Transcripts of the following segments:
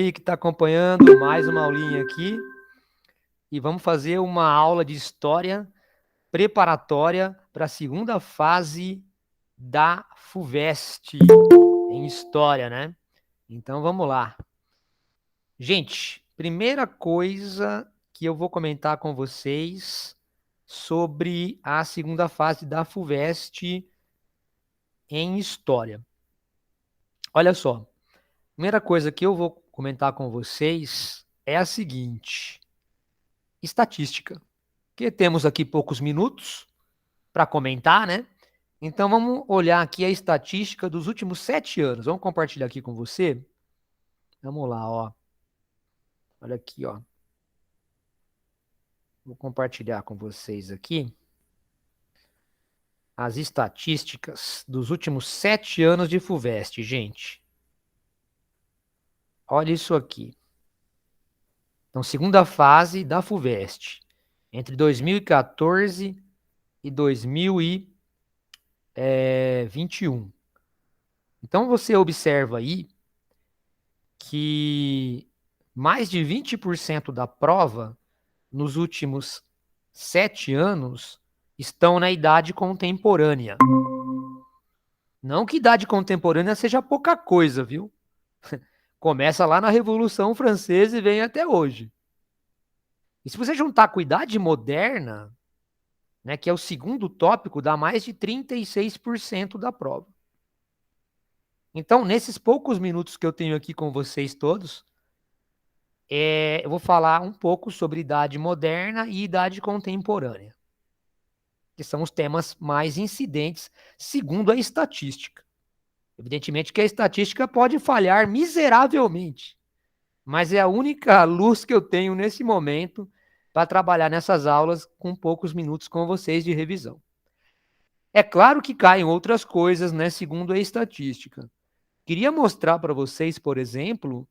aí que está acompanhando mais uma aulinha aqui e vamos fazer uma aula de história preparatória para a segunda fase da FUVEST em história, né? Então vamos lá. Gente, primeira coisa que eu vou comentar com vocês sobre a segunda fase da FUVEST em história. Olha só, primeira coisa que eu vou comentar com vocês é a seguinte: estatística. Que temos aqui poucos minutos para comentar, né? Então vamos olhar aqui a estatística dos últimos 7 anos. Vamos compartilhar aqui com você. Vamos lá, ó. Olha aqui, ó. Vou compartilhar com vocês aqui as estatísticas dos últimos 7 anos de FUVEST, gente. Olha isso aqui. Então, segunda fase da FUVEST, entre 2014 e 2021. Então, você observa aí que mais de 20% da prova nos últimos 7 anos estão na idade contemporânea. Não que idade contemporânea seja pouca coisa, viu? Começa lá na Revolução Francesa e vem até hoje. E se você juntar com a idade moderna, né, que é o segundo tópico, dá mais de 36% da prova. Então, nesses poucos minutos que eu tenho aqui com vocês todos, eu vou falar um pouco sobre idade moderna e idade contemporânea, que são os temas mais incidentes, segundo a estatística. Evidentemente que a estatística pode falhar miseravelmente, mas é a única luz que eu tenho nesse momento para trabalhar nessas aulas com poucos minutos com vocês de revisão. É claro que caem outras coisas, né, segundo a estatística. Queria mostrar para vocês, por exemplo,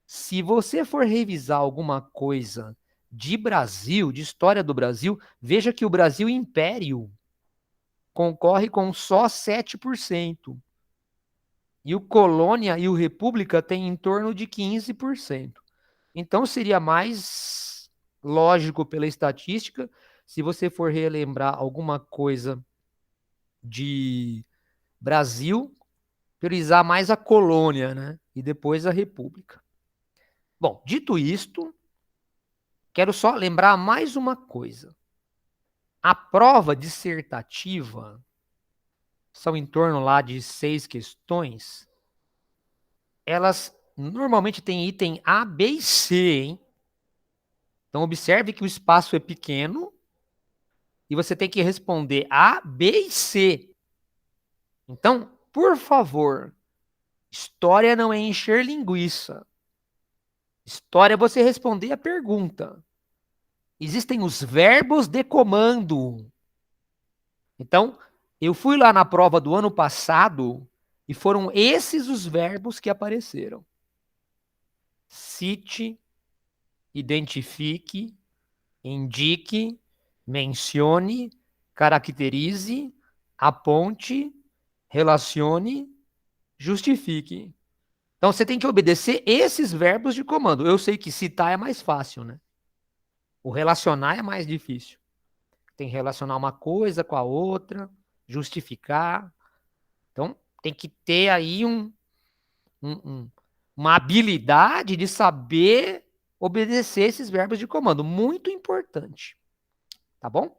se você for revisar alguma coisa de Brasil, de história do Brasil, veja que o Brasil Império concorre com só 7%. E o Colônia e o República têm em torno de 15%. Então seria mais lógico pela estatística, se você for relembrar alguma coisa de Brasil, priorizar mais a colônia, né? E depois a República. Bom, dito isto, quero só lembrar mais uma coisa. A prova dissertativa são em torno lá de 6 questões. Elas normalmente têm item A, B e C, hein? Então observe que o espaço é pequeno e você tem que responder A, B e C. Então, por favor, história não é encher linguiça. História é você responder a pergunta. Existem os verbos de comando. Então, eu fui lá na prova do ano passado e foram esses os verbos que apareceram. Cite, identifique, indique, mencione, caracterize, aponte, relacione, justifique. Então você tem que obedecer esses verbos de comando. Eu sei que citar é mais fácil, né? O relacionar é mais difícil. Tem que relacionar uma coisa com a outra, justificar. Então tem que ter aí uma habilidade de saber obedecer esses verbos de comando. Muito importante. Tá bom?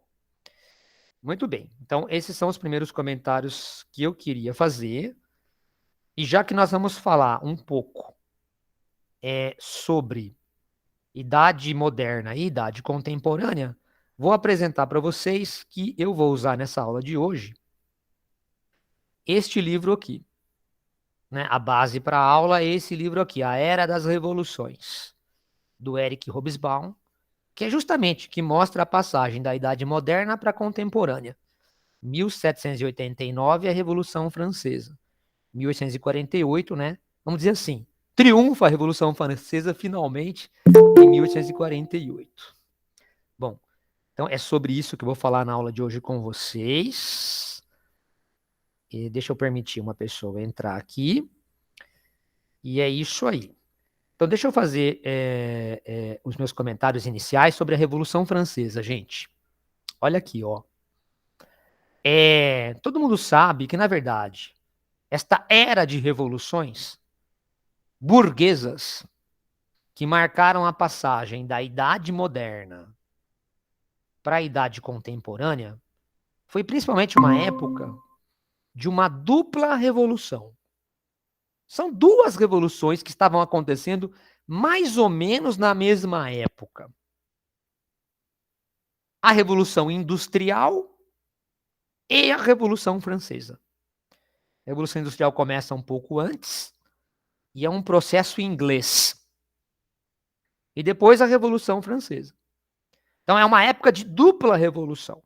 Muito bem. Então, esses são os primeiros comentários que eu queria fazer. E já que nós vamos falar um pouco sobre idade moderna e idade contemporânea, vou apresentar para vocês que eu vou usar nessa aula de hoje este livro aqui. Né? A base para a aula é esse livro aqui, A Era das Revoluções, do Eric Hobsbawm, que é justamente que mostra a passagem da Idade Moderna para a Contemporânea. 1789, a Revolução Francesa. 1848, né? Vamos dizer assim, triunfa a Revolução Francesa finalmente em 1848. Bom, então é sobre isso que eu vou falar na aula de hoje com vocês. E deixa eu permitir uma pessoa entrar aqui. E é isso aí. Então, deixa eu fazer os meus comentários iniciais sobre a Revolução Francesa, gente. Olha aqui, ó. Todo mundo sabe que, na verdade, esta era de revoluções burguesas que marcaram a passagem da Idade Moderna para a Idade Contemporânea foi principalmente uma época de uma dupla revolução. São duas revoluções que estavam acontecendo mais ou menos na mesma época. A Revolução Industrial e a Revolução Francesa. A Revolução Industrial começa um pouco antes e é um processo inglês. E depois a Revolução Francesa. Então é uma época de dupla revolução.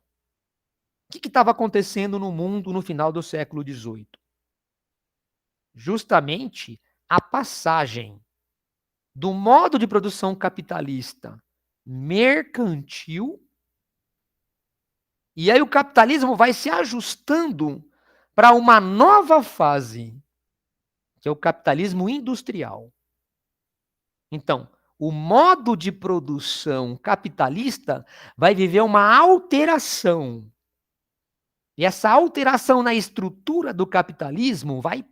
O que estava acontecendo no mundo no final do século XVIII? Justamente a passagem do modo de produção capitalista mercantil, e aí o capitalismo vai se ajustando para uma nova fase, que é o capitalismo industrial. Então, o modo de produção capitalista vai viver uma alteração. E essa alteração na estrutura do capitalismo vai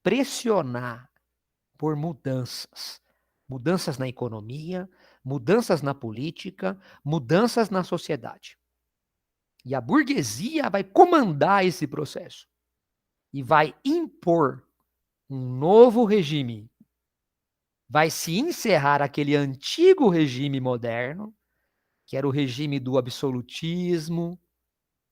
pressionar por mudanças. Mudanças na economia, mudanças na política, mudanças na sociedade. E a burguesia vai comandar esse processo e vai impor um novo regime. Vai se encerrar aquele antigo regime moderno, que era o regime do absolutismo,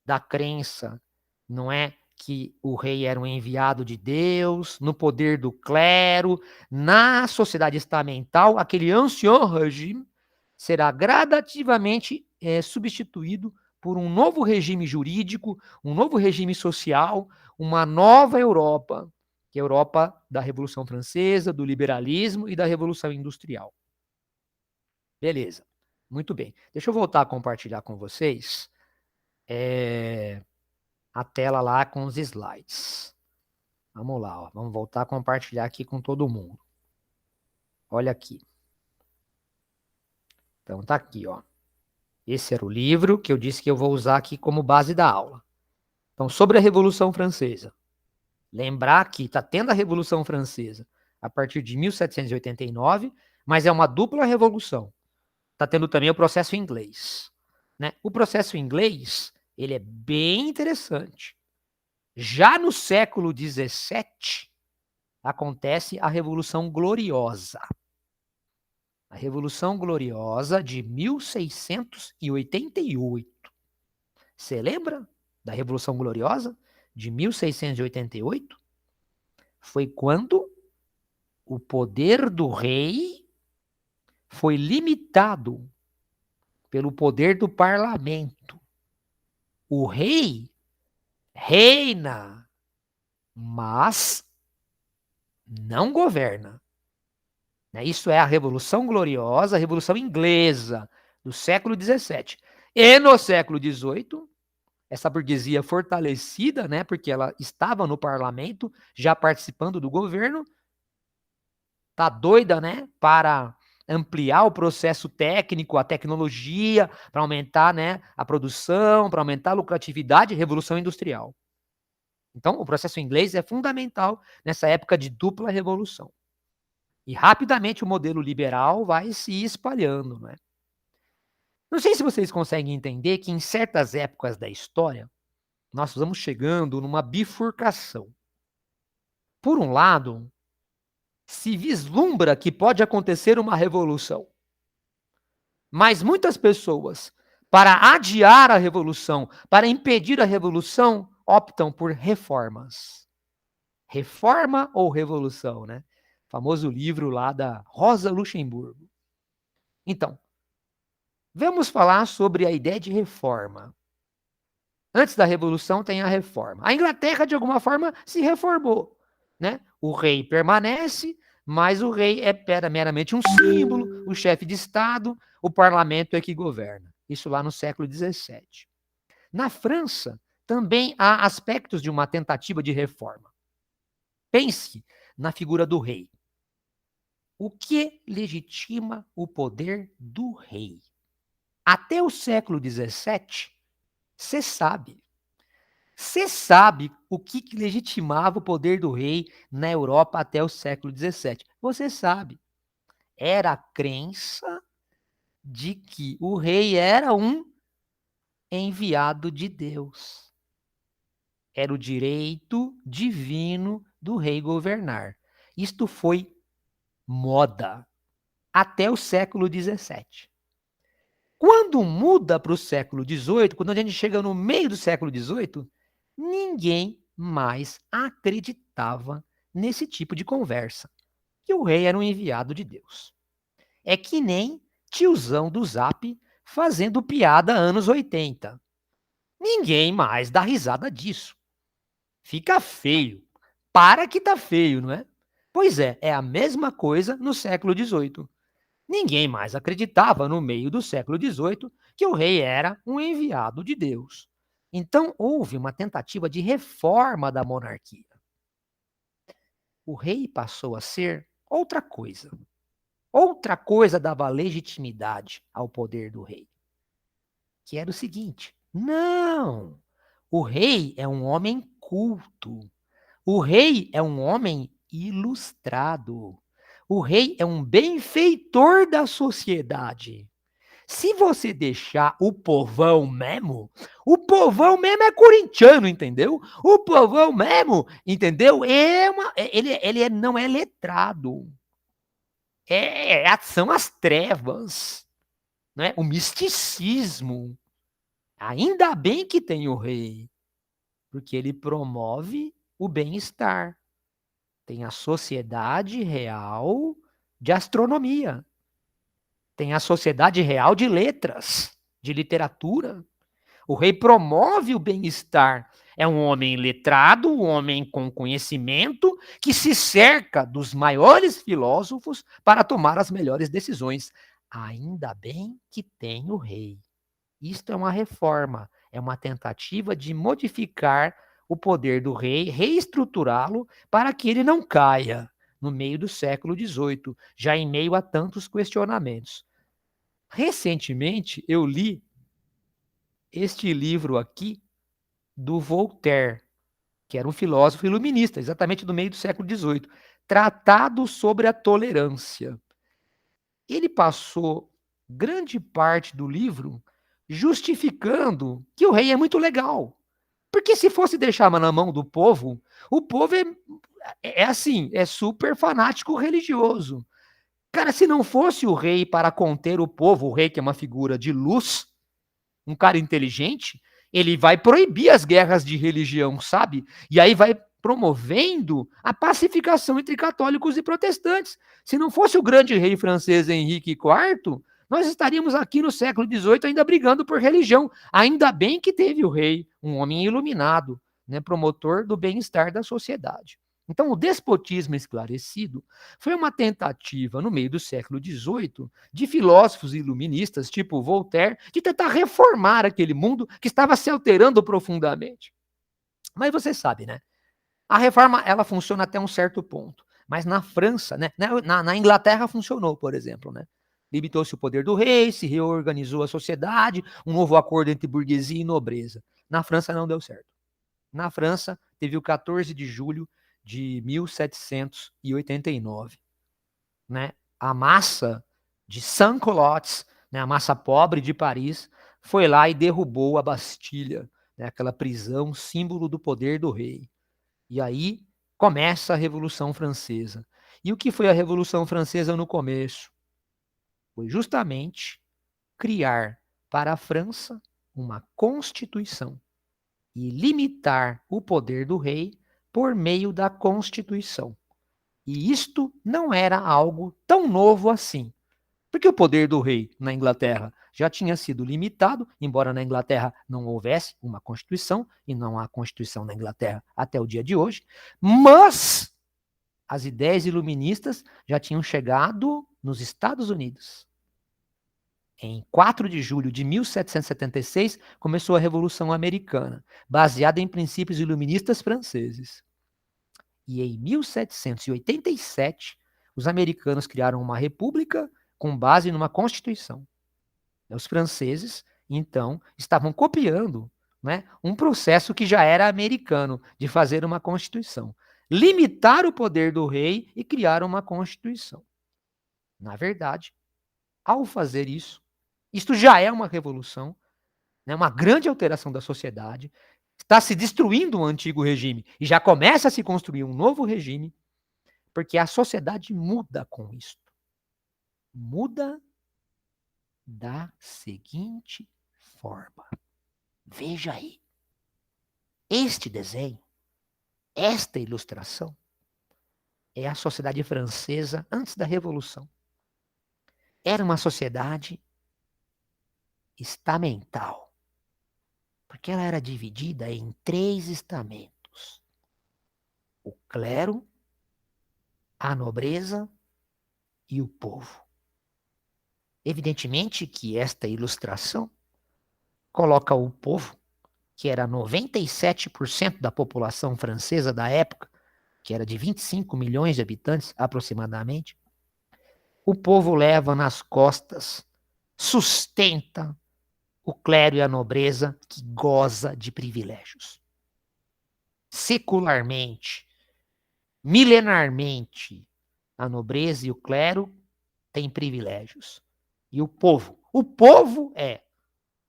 da crença, não é? Que o rei era um enviado de Deus, no poder do clero, na sociedade estamental, aquele ancien regime será gradativamente substituído por um novo regime jurídico, um novo regime social, uma nova Europa, que é a Europa da Revolução Francesa, do liberalismo e da Revolução Industrial. Beleza, muito bem. Deixa eu voltar a compartilhar com vocês a tela lá com os slides. Vamos lá, ó. Vamos voltar a compartilhar aqui com todo mundo. Olha aqui. Então tá aqui, ó. Esse era o livro que eu disse que eu vou usar aqui como base da aula. Então, sobre a Revolução Francesa. Lembrar que está tendo a Revolução Francesa a partir de 1789, mas é uma dupla revolução. Está tendo também o processo inglês. Né? O processo inglês, ele é bem interessante. Já no século XVII, acontece a Revolução Gloriosa. A Revolução Gloriosa de 1688. Você lembra da Revolução Gloriosa de 1688? Foi quando o poder do rei foi limitado pelo poder do parlamento. O rei reina, mas não governa. Isso é a Revolução Gloriosa, a Revolução Inglesa, do século XVII. E no século XVIII, essa burguesia fortalecida, né, porque ela estava no parlamento, já participando do governo, tá doida, né, para ampliar o processo técnico, a tecnologia, para aumentar, né, a produção, para aumentar a lucratividade, Revolução Industrial. Então, o processo inglês é fundamental nessa época de dupla revolução. E rapidamente o modelo liberal vai se espalhando, né? Não sei se vocês conseguem entender que em certas épocas da história, nós vamos chegando numa bifurcação. Por um lado, se vislumbra que pode acontecer uma revolução. Mas muitas pessoas, para adiar a revolução, para impedir a revolução, optam por reformas. Reforma ou revolução, né? Famoso livro lá da Rosa Luxemburgo. Então, vamos falar sobre a ideia de reforma. Antes da Revolução tem a reforma. A Inglaterra, de alguma forma, se reformou. Né? O rei permanece, mas o rei é meramente um símbolo, o chefe de Estado, o parlamento é que governa. Isso lá no século XVII. Na França, também há aspectos de uma tentativa de reforma. Pense na figura do rei. O que legitima o poder do rei? Até o século XVII, você sabe. Você sabe o que legitimava o poder do rei na Europa até o século XVII. Você sabe. Era a crença de que o rei era um enviado de Deus. Era o direito divino do rei governar. Isto foi moda até o século XVII. Quando muda para o século XVIII, quando a gente chega no meio do século XVIII, ninguém mais acreditava nesse tipo de conversa, que o rei era um enviado de Deus. É que nem tiozão do Zap fazendo piada anos 80. Ninguém mais dá risada disso. Fica feio. Para que tá feio, não é? Pois é a mesma coisa no século XVIII. Ninguém mais acreditava, no meio do século XVIII, que o rei era um enviado de Deus. Então, houve uma tentativa de reforma da monarquia. O rei passou a ser outra coisa. Outra coisa dava legitimidade ao poder do rei. Que era o seguinte: não, o rei é um homem culto. O rei é um homem ilustrado. O rei é um benfeitor da sociedade. Se você deixar o povão mesmo é corintiano, entendeu? O povão mesmo, entendeu? Ele não é letrado. São as trevas, né? O misticismo. Ainda bem que tem o rei, porque ele promove o bem-estar. Tem a Sociedade Real de Astronomia. Tem a Sociedade Real de Letras, de Literatura. O rei promove o bem-estar. É um homem letrado, um homem com conhecimento, que se cerca dos maiores filósofos para tomar as melhores decisões. Ainda bem que tem o rei. Isto é uma reforma, é uma tentativa de modificar o poder do rei, reestruturá-lo para que ele não caia no meio do século XVIII, já em meio a tantos questionamentos. Recentemente, eu li este livro aqui do Voltaire, que era um filósofo iluminista, exatamente do meio do século XVIII, Tratado sobre a Tolerância. Ele passou grande parte do livro justificando que o rei é muito legal. Porque se fosse deixar na mão do povo, o povo é assim, é super fanático religioso. Cara, se não fosse o rei para conter o povo, o rei que é uma figura de luz, um cara inteligente, ele vai proibir as guerras de religião, sabe? E aí vai promovendo a pacificação entre católicos e protestantes. Se não fosse o grande rei francês Henrique IV, nós estaríamos aqui no século XVIII ainda brigando por religião. Ainda bem que teve o rei, um homem iluminado, né, promotor do bem-estar da sociedade. Então, o despotismo esclarecido foi uma tentativa, no meio do século XVIII, de filósofos iluministas, tipo Voltaire, de tentar reformar aquele mundo que estava se alterando profundamente. Mas você sabe, né? A reforma, ela funciona até um certo ponto. Mas na França, né? Na Inglaterra funcionou, por exemplo, né? Limitou-se o poder do rei, se reorganizou a sociedade, um novo acordo entre burguesia e nobreza. Na França não deu certo. Na França, teve o 14 de julho de 1789, né? A massa de sans-culottes, né, a massa pobre de Paris, foi lá e derrubou a Bastilha, né, aquela prisão, símbolo do poder do rei. E aí começa a Revolução Francesa. E o que foi a Revolução Francesa no começo? Foi justamente criar para a França uma constituição e limitar o poder do rei por meio da Constituição. E isto não era algo tão novo assim, porque o poder do rei na Inglaterra já tinha sido limitado, embora na Inglaterra não houvesse uma Constituição, e não há Constituição na Inglaterra até o dia de hoje, mas as ideias iluministas já tinham chegado nos Estados Unidos. Em 4 de julho de 1776, começou a Revolução Americana, baseada em princípios iluministas franceses. E em 1787, Os americanos criaram uma república com base numa constituição. Os franceses, então, estavam copiando, né, um processo que já era americano, de fazer uma constituição. Limitar o poder do rei e criar uma constituição. Na verdade, ao fazer isso, isto já é uma revolução, né, uma grande alteração da sociedade, está se destruindo um antigo regime e já começa a se construir um novo regime, porque a sociedade muda com isso. Muda da seguinte forma. Veja aí. Este desenho, esta ilustração, é a sociedade francesa antes da Revolução. Era uma sociedade estamental, porque ela era dividida em 3 estamentos: o clero, a nobreza e o povo. Evidentemente que esta ilustração coloca o povo, que era 97% da população francesa da época, que era de 25 milhões de habitantes aproximadamente, o povo leva nas costas, sustenta o clero e a nobreza que goza de privilégios. Secularmente, milenarmente, a nobreza e o clero têm privilégios. E o povo é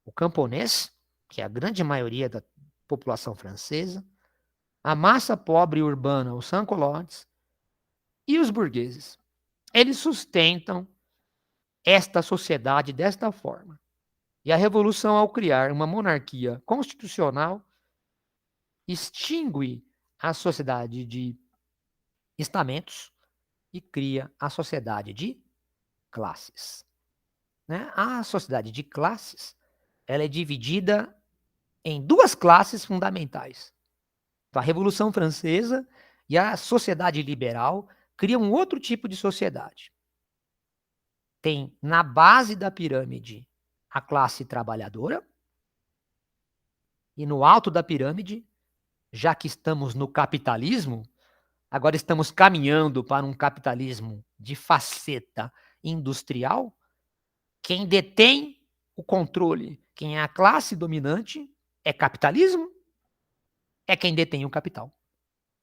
o camponês, que é a grande maioria da população francesa, a massa pobre e urbana, os sans-culottes, e os burgueses. Eles sustentam esta sociedade desta forma. E a Revolução, ao criar uma monarquia constitucional, extingue a sociedade de estamentos e cria a sociedade de classes. Né? A sociedade de classes, ela é dividida em 2 classes fundamentais. A Revolução Francesa e a sociedade liberal criam um outro tipo de sociedade. Tem na base da pirâmide a classe trabalhadora e no alto da pirâmide, já que estamos no capitalismo, agora estamos caminhando para um capitalismo de faceta industrial, quem detém o controle, quem é a classe dominante, é capitalismo, é quem detém o capital.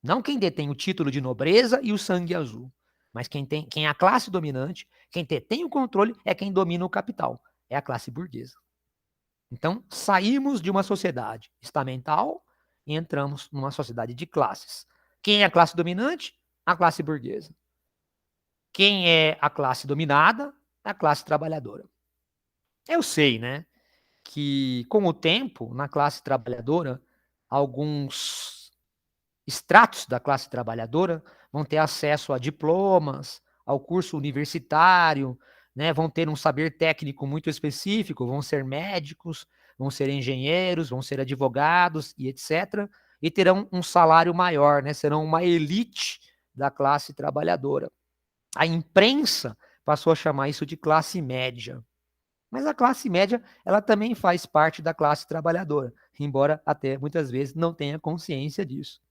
Não quem detém o título de nobreza e o sangue azul, mas quem é a classe dominante, quem detém o controle é quem domina o capital, é a classe burguesa. Então, saímos de uma sociedade estamental e entramos numa sociedade de classes. Quem é a classe dominante? A classe burguesa. Quem é a classe dominada? A classe trabalhadora. Eu sei, né, que com o tempo, na classe trabalhadora, alguns estratos da classe trabalhadora vão ter acesso a diplomas, ao curso universitário, né, vão ter um saber técnico muito específico, vão ser médicos, vão ser engenheiros, vão ser advogados e etc. E terão um salário maior, né, serão uma elite da classe trabalhadora. A imprensa passou a chamar isso de classe média. Mas a classe média, ela também faz parte da classe trabalhadora, embora até muitas vezes não tenha consciência disso.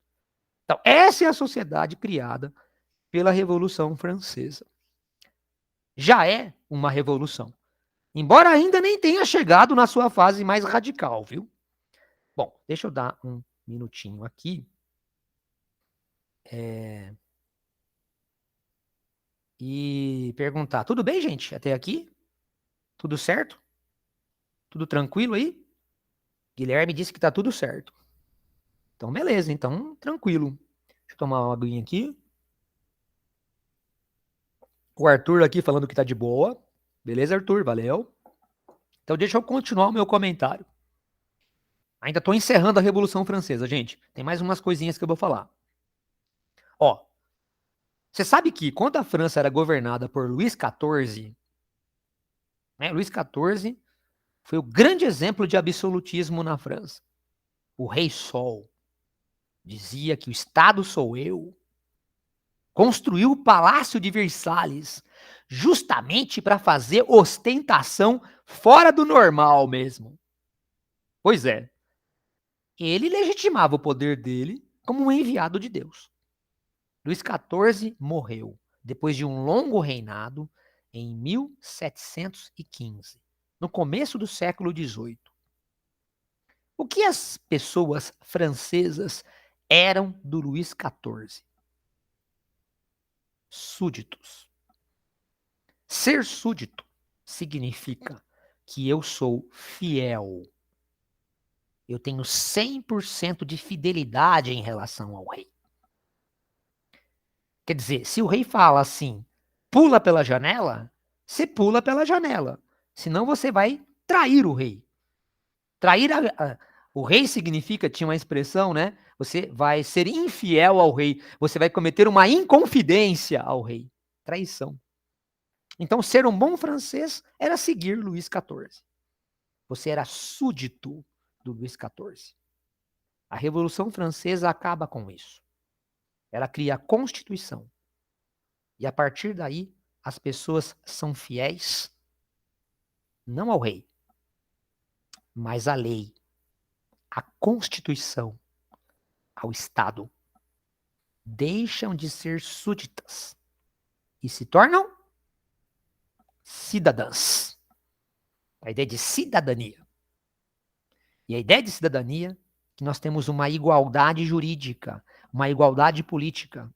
Então, essa é a sociedade criada pela Revolução Francesa. Já é uma revolução, embora ainda nem tenha chegado na sua fase mais radical, viu? Bom, deixa eu dar um minutinho aqui. E perguntar, tudo bem, gente? Até aqui? Tudo certo? Tudo tranquilo aí? Guilherme disse que tá tudo certo. Então, beleza, então, tranquilo. Deixa eu tomar uma aguinha aqui. O Arthur aqui falando que tá de boa. Beleza, Arthur? Valeu. Então, deixa eu continuar o meu comentário. Ainda tô encerrando a Revolução Francesa, gente. Tem mais umas coisinhas que eu vou falar. Ó, você sabe que quando a França era governada por Luís XIV, né, Luís XIV foi o grande exemplo de absolutismo na França. O Rei Sol dizia que o Estado sou eu. Construiu o Palácio de Versalhes justamente para fazer ostentação fora do normal mesmo. Pois é. Ele legitimava o poder dele como um enviado de Deus. Luís XIV morreu. depois de um longo reinado, em 1715, no começo do século XVIII. O que as pessoas francesas eram do Luís XIV? Súditos. Ser súdito significa que eu sou fiel. Eu tenho 100% de fidelidade em relação ao rei. Quer dizer, se o rei fala assim, pula pela janela, você pula pela janela. Senão você vai trair o rei. Trair o rei significa, tinha uma expressão, né? Você vai ser infiel ao rei. Você vai cometer uma inconfidência ao rei. Traição. Então, ser um bom francês era seguir Luís XIV. Você era súdito do Luís XIV. A Revolução Francesa acaba com isso. Ela cria a Constituição. E a partir daí, as pessoas são fiéis não ao rei, mas à lei, à Constituição, ao Estado. Deixam de ser súditas e se tornam cidadãs. A ideia de cidadania. E a ideia de cidadania é que nós temos uma igualdade jurídica, uma igualdade política.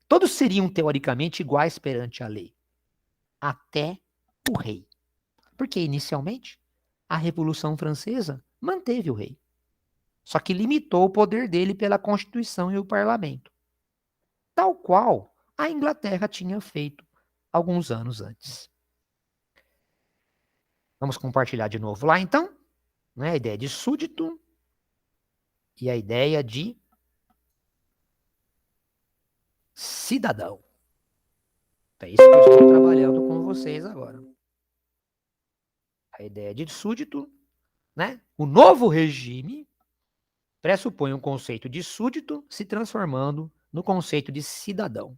Todos seriam, teoricamente, iguais perante a lei. Até o rei. Porque, inicialmente, a Revolução Francesa manteve o rei. Só que limitou o poder dele pela Constituição e o parlamento. Tal qual a Inglaterra tinha feito alguns anos antes. Vamos compartilhar de novo lá, então. Né? A ideia de súdito e a ideia de cidadão. É isso que eu estou trabalhando com vocês agora. A ideia de súdito, né? O novo regime pressupõe um conceito de súdito se transformando no conceito de cidadão.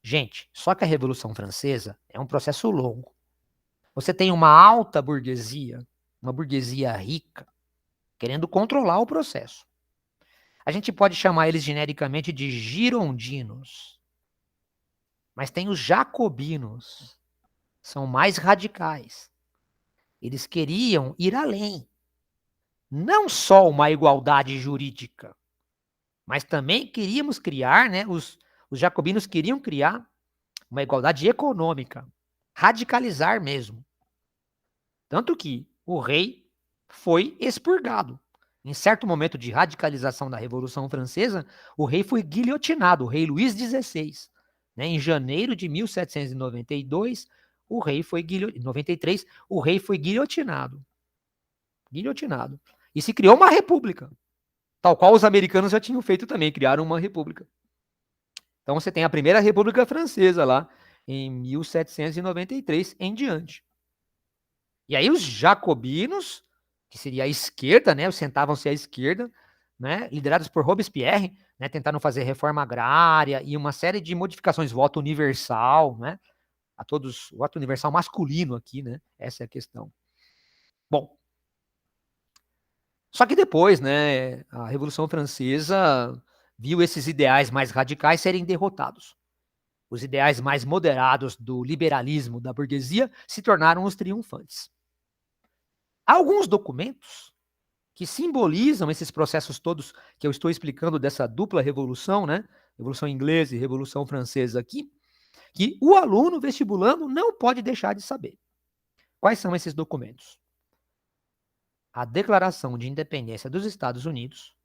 Gente, só que a Revolução Francesa é um processo longo. Você tem uma alta burguesia, uma burguesia rica, querendo controlar o processo. A gente pode chamar eles genericamente de girondinos. Mas tem os jacobinos, são mais radicais. Eles queriam ir além. Não só uma igualdade jurídica, mas também queríamos criar, né, os jacobinos queriam criar uma igualdade econômica, radicalizar mesmo. Tanto que o rei foi expurgado. Em certo momento de radicalização da Revolução Francesa, o rei foi guilhotinado, o rei Luís XVI. Né? Em janeiro de 1792, o rei foi guilhotinado. Em 93, o rei foi guilhotinado. Guilhotinado. E se criou uma república, tal qual os americanos já tinham feito também, criaram uma república. Então você tem a primeira República Francesa lá, em 1793 em diante. E aí os jacobinos, que seria a esquerda, né, sentavam-se à esquerda, né, liderados por Robespierre, né, tentaram fazer reforma agrária e uma série de modificações, voto universal, né, a todos, voto universal masculino aqui, né, essa é a questão. Bom, só que depois, né, a Revolução Francesa viu esses ideais mais radicais serem derrotados. Os ideais mais moderados do liberalismo da burguesia se tornaram os triunfantes. Há alguns documentos que simbolizam esses processos todos que eu estou explicando dessa dupla revolução, né? Revolução inglesa e Revolução Francesa aqui, que o aluno vestibulando não pode deixar de saber. Quais são esses documentos? A Declaração de Independência dos Estados Unidos,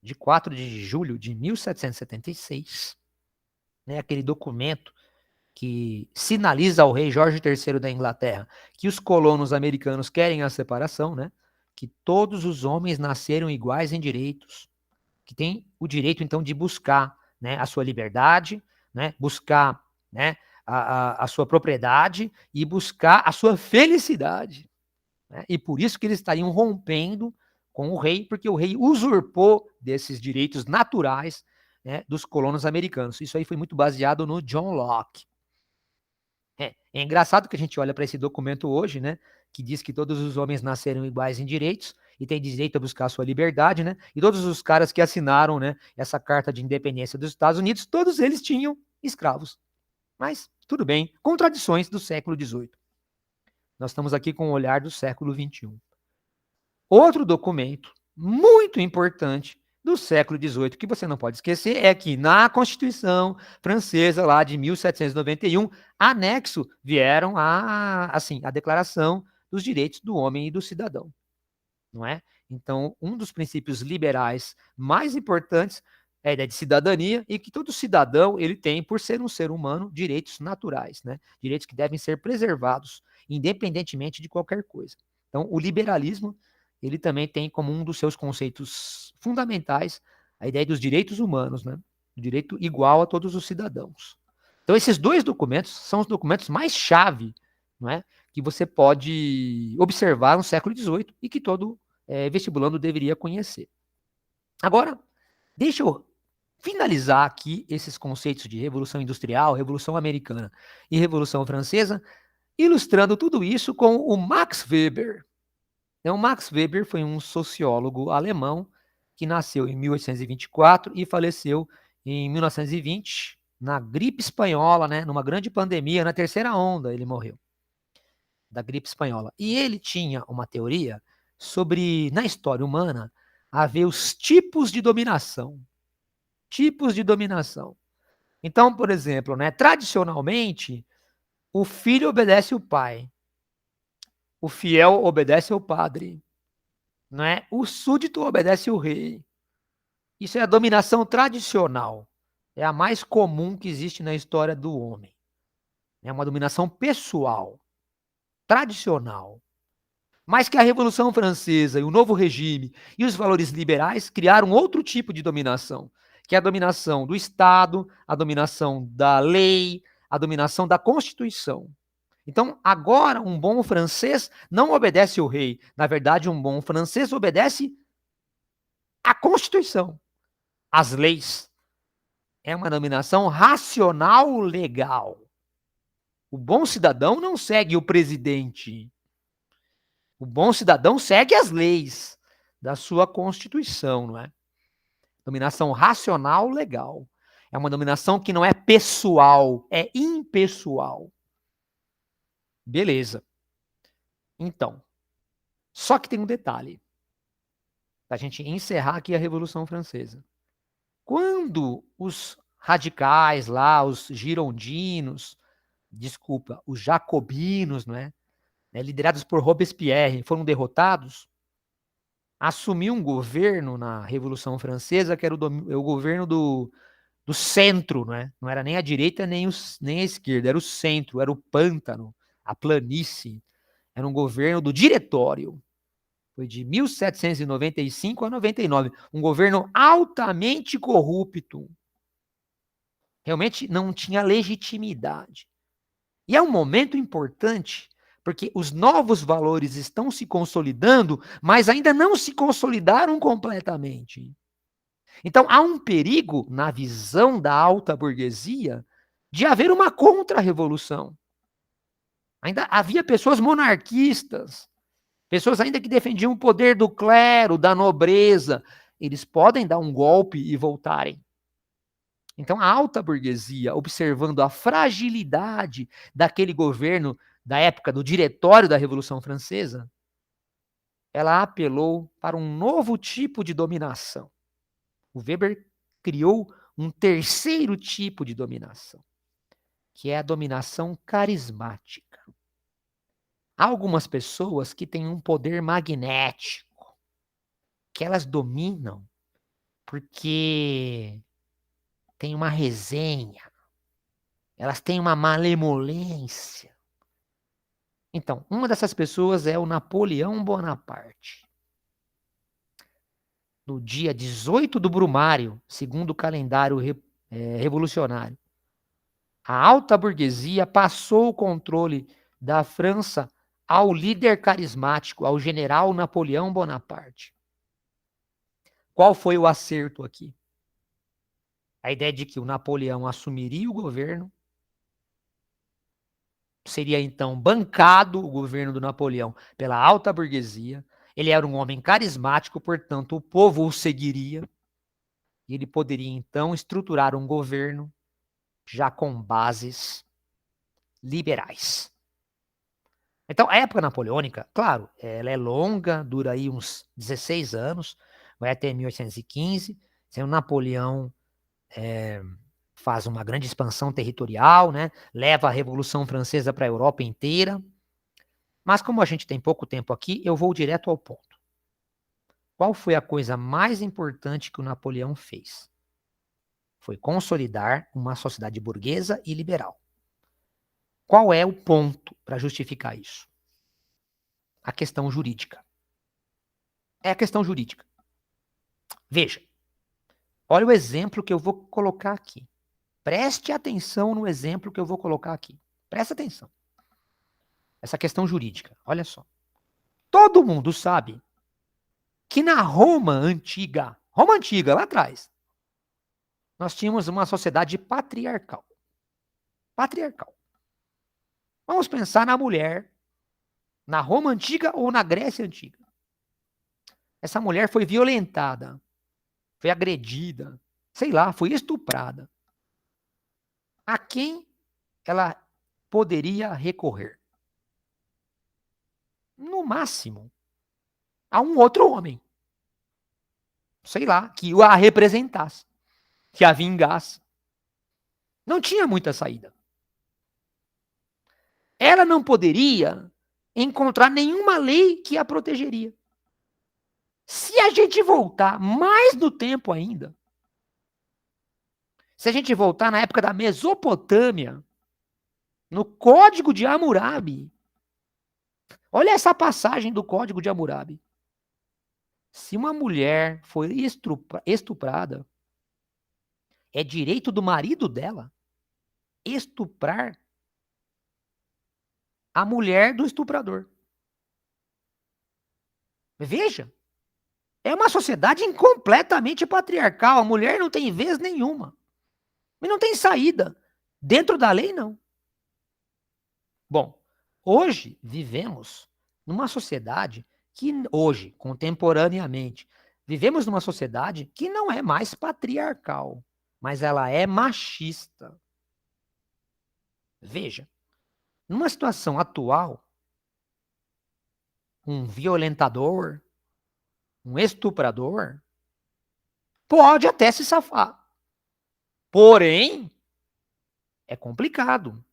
de 4 de julho de 1776, né? Aquele documento que sinaliza ao rei Jorge III da Inglaterra que os colonos americanos querem a separação, né? Que todos os homens nasceram iguais em direitos, que tem o direito, então, de buscar, né, a sua liberdade, né, buscar, né, a sua propriedade e buscar a sua felicidade. Né? E por isso que eles estariam rompendo com o rei, porque o rei usurpou desses direitos naturais, né, dos colonos americanos. Isso aí foi muito baseado no John Locke. É engraçado que a gente olha para esse documento hoje, né, que diz que todos os homens nasceram iguais em direitos e têm direito a buscar a sua liberdade, né, e todos os caras que assinaram, né, essa carta de independência dos Estados Unidos, todos eles tinham escravos. Mas, tudo bem, contradições do século XVIII. Nós estamos aqui com o olhar do século XXI. Outro documento muito importante do século XVIII, que você não pode esquecer, é que na Constituição Francesa, lá de 1791, anexo vieram a Declaração dos Direitos do Homem e do Cidadão, não é? Então, um dos princípios liberais mais importantes é a ideia de cidadania e que todo cidadão ele tem, por ser um ser humano, direitos naturais, né? Direitos que devem ser preservados, independentemente de qualquer coisa. Então, o liberalismo ele também tem como um dos seus conceitos fundamentais a ideia dos direitos humanos, né? O direito igual a todos os cidadãos. Então, esses dois documentos são os documentos mais chave, não é? Que você pode observar no século XVIII e que todo vestibulando deveria conhecer. Agora, deixa eu finalizar aqui esses conceitos de Revolução Industrial, Revolução Americana e Revolução Francesa, ilustrando tudo isso com o Max Weber. Então, Max Weber foi um sociólogo alemão que nasceu em 1824 e faleceu em 1920, na gripe espanhola, né, numa grande pandemia, na terceira onda ele morreu, da gripe espanhola. E ele tinha uma teoria sobre, na história humana, haver os tipos de dominação. Tipos de dominação. Então, por exemplo, né, tradicionalmente, o filho obedece o pai, o fiel obedece ao padre, né? O súdito obedece o rei. Isso é a dominação tradicional. É a mais comum que existe na história do homem. É uma dominação pessoal, tradicional. Mas que a Revolução Francesa e o novo regime e os valores liberais criaram outro tipo de dominação, que é a dominação do Estado, a dominação da lei, a dominação da Constituição. Então, agora, um bom francês não obedece ao rei. Na verdade, um bom francês obedece à Constituição, às leis. É uma dominação racional legal. O bom cidadão não segue o presidente. O bom cidadão segue as leis da sua Constituição, não é? Dominação racional legal. É uma dominação que não é pessoal, é impessoal. Beleza. Então, só que tem um detalhe. Para a gente encerrar aqui a Revolução Francesa. Quando os radicais lá, os girondinos, os jacobinos, não é? Liderados por Robespierre, foram derrotados, assumiu um governo na Revolução Francesa que era o governo do centro, né? Não era nem a direita nem a esquerda, era o centro, era o pântano, a planície. Era um governo do diretório. Foi de 1795 a 99. Um governo altamente corrupto. Realmente não tinha legitimidade. E é um momento importante, porque os novos valores estão se consolidando, mas ainda não se consolidaram completamente. Então, há um perigo, na visão da alta burguesia, de haver uma contra-revolução. Ainda havia pessoas monarquistas, pessoas ainda que defendiam o poder do clero, da nobreza. Eles podem dar um golpe e voltarem. Então, a alta burguesia, observando a fragilidade daquele governo da época do diretório da Revolução Francesa, ela apelou para um novo tipo de dominação. O Weber criou um terceiro tipo de dominação, que é a dominação carismática. Há algumas pessoas que têm um poder magnético, que elas dominam porque tem uma resenha, elas têm uma malemolência. Então, uma dessas pessoas é o Napoleão Bonaparte. No dia 18 do Brumário, segundo o calendário revolucionário, a alta burguesia passou o controle da França ao líder carismático, ao general Napoleão Bonaparte. Qual foi o acerto aqui? A ideia de que o Napoleão assumiria o governo, seria então bancado o governo do Napoleão pela alta burguesia. Ele era um homem carismático, portanto, o povo o seguiria. E ele poderia então estruturar um governo já com bases liberais. Então, a época napoleônica, claro, ela é longa, dura aí uns 16 anos, vai até 1815, sendo Napoleão faz uma grande expansão territorial, né? Leva a Revolução Francesa para a Europa inteira. Mas como a gente tem pouco tempo aqui, eu vou direto ao ponto. Qual foi a coisa mais importante que o Napoleão fez? Foi consolidar uma sociedade burguesa e liberal. Qual é o ponto para justificar isso? A questão jurídica. É a questão jurídica. Veja, olha o exemplo que eu vou colocar aqui. Preste atenção no exemplo que eu vou colocar aqui. Presta atenção. Essa questão jurídica, olha só. Todo mundo sabe que na Roma antiga, lá atrás, nós tínhamos uma sociedade patriarcal. Patriarcal. Vamos pensar na mulher, na Roma antiga ou na Grécia antiga. Essa mulher foi violentada, foi agredida, sei lá, foi estuprada. A quem ela poderia recorrer? No máximo, a um outro homem. Sei lá, que a representasse, que a vingasse. Não tinha muita saída. Ela não poderia encontrar nenhuma lei que a protegeria. Se a gente voltar mais no tempo ainda, se a gente voltar na época da Mesopotâmia, no Código de Hammurabi, olha essa passagem do Código de Hammurabi. Se uma mulher foi estuprada, é direito do marido dela estuprar a mulher do estuprador. Veja, é uma sociedade completamente patriarcal. A mulher não tem vez nenhuma. E não tem saída. Dentro da lei, não. Bom, hoje vivemos numa sociedade que, hoje, contemporaneamente, vivemos numa sociedade que não é mais patriarcal, mas ela é machista. Veja, numa situação atual, um violentador, um estuprador, pode até se safar. Porém, é complicado.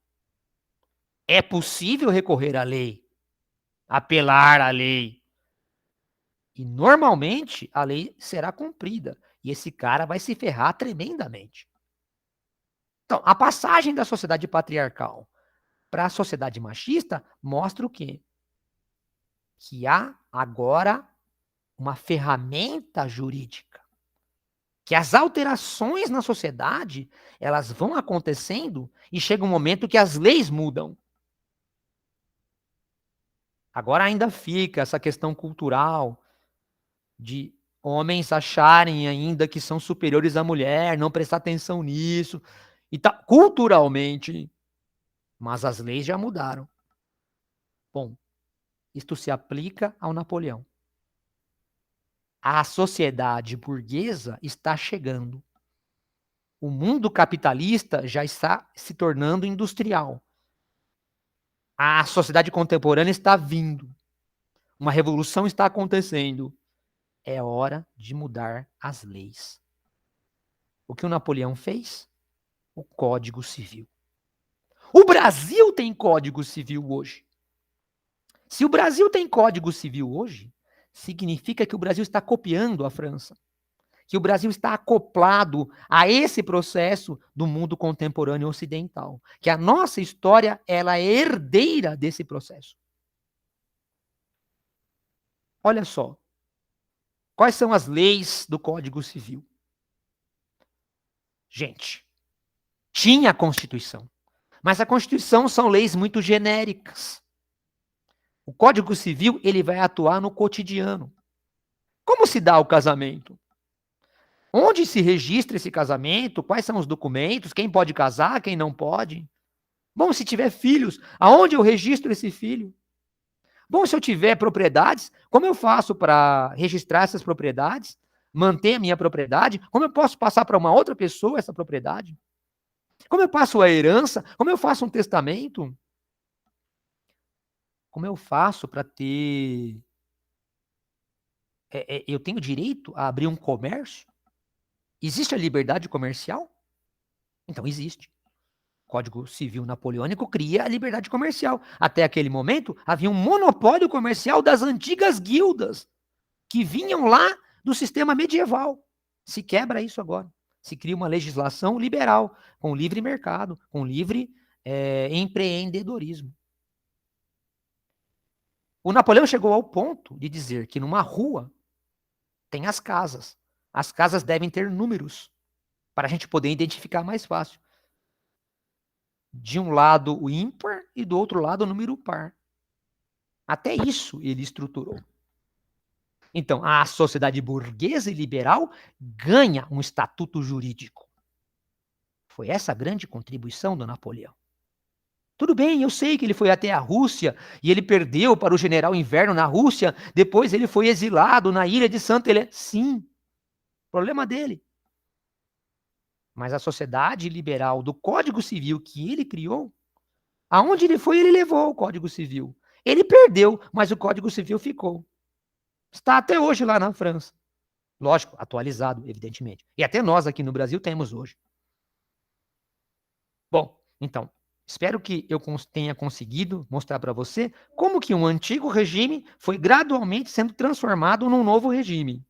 É possível recorrer à lei, apelar à lei. E normalmente a lei será cumprida. E esse cara vai se ferrar tremendamente. Então, a passagem da sociedade patriarcal para a sociedade machista mostra o quê? Que há agora uma ferramenta jurídica. Que as alterações na sociedade, elas vão acontecendo e chega um momento que as leis mudam. Agora ainda fica essa questão cultural de homens acharem ainda que são superiores à mulher, não prestar atenção nisso, e tá culturalmente, mas as leis já mudaram. Bom, isto se aplica ao Napoleão. A sociedade burguesa está chegando. O mundo capitalista já está se tornando industrial. A sociedade contemporânea está vindo. Uma revolução está acontecendo. É hora de mudar as leis. O que o Napoleão fez? O Código Civil. O Brasil tem Código Civil hoje. Se o Brasil tem Código Civil hoje, significa que o Brasil está copiando a França. Que o Brasil está acoplado a esse processo do mundo contemporâneo ocidental. Que a nossa história, ela é herdeira desse processo. Olha só. Quais são as leis do Código Civil? Gente, tinha a Constituição. Mas a Constituição são leis muito genéricas. O Código Civil, ele vai atuar no cotidiano. Como se dá o casamento? Onde se registra esse casamento? Quais são os documentos? Quem pode casar? Quem não pode? Bom, se tiver filhos, aonde eu registro esse filho? Bom, se eu tiver propriedades, como eu faço para registrar essas propriedades? Manter a minha propriedade? Como eu posso passar para uma outra pessoa essa propriedade? Como eu passo a herança? Como eu faço um testamento? Como eu faço para ter... eu tenho direito a abrir um comércio? Existe a liberdade comercial? Então existe. O Código Civil Napoleônico cria a liberdade comercial. Até aquele momento, havia um monopólio comercial das antigas guildas, que vinham lá do sistema medieval. Se quebra isso agora. Se cria uma legislação liberal, com livre mercado, com livre empreendedorismo. O Napoleão chegou ao ponto de dizer que numa rua tem as casas. As casas devem ter números, para a gente poder identificar mais fácil. De um lado o ímpar e do outro lado o número par. Até isso ele estruturou. Então, a sociedade burguesa e liberal ganha um estatuto jurídico. Foi essa a grande contribuição do Napoleão. Tudo bem, eu sei que ele foi até a Rússia e ele perdeu para o general Inverno na Rússia, depois ele foi exilado na ilha de Santa Helena. Sim, problema dele. Mas a sociedade liberal do Código Civil que ele criou, aonde ele foi, ele levou o Código Civil. Ele perdeu, mas o Código Civil ficou. Está até hoje lá na França. Lógico, atualizado, evidentemente. E até nós aqui no Brasil temos hoje. Bom, então, espero que eu tenha conseguido mostrar para você como que um antigo regime foi gradualmente sendo transformado num novo regime.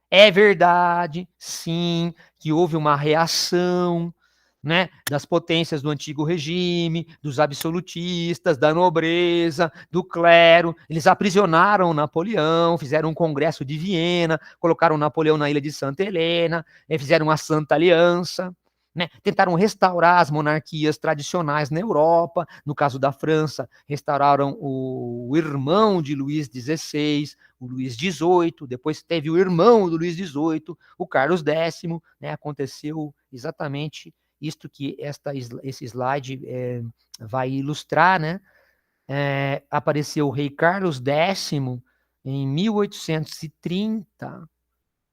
É verdade, sim, que houve uma reação, né, das potências do antigo regime, dos absolutistas, da nobreza, do clero. Eles aprisionaram Napoleão, fizeram um congresso de Viena, colocaram Napoleão na ilha de Santa Helena, fizeram uma Santa Aliança. Né? Tentaram restaurar as monarquias tradicionais na Europa, no caso da França, restauraram o irmão de Luís XVI, o Luís XVIII, depois teve o irmão do Luís XVIII, o Carlos X, né? Aconteceu exatamente isto que esse slide vai ilustrar, né? Apareceu o rei Carlos X em 1830,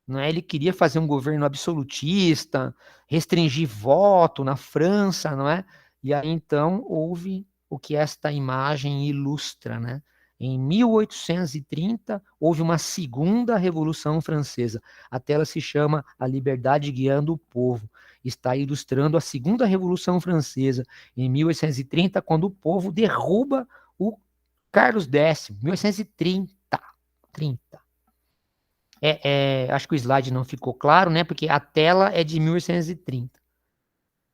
né? Ele queria fazer um governo absolutista, restringir voto na França, não é? E aí então houve o que esta imagem ilustra, né? Em 1830 houve uma segunda Revolução Francesa. A tela se chama A Liberdade Guiando o Povo. Está ilustrando a segunda Revolução Francesa em 1830, quando o povo derruba o Carlos X, 1830. Acho que o slide não ficou claro, né? Porque a tela é de 1830.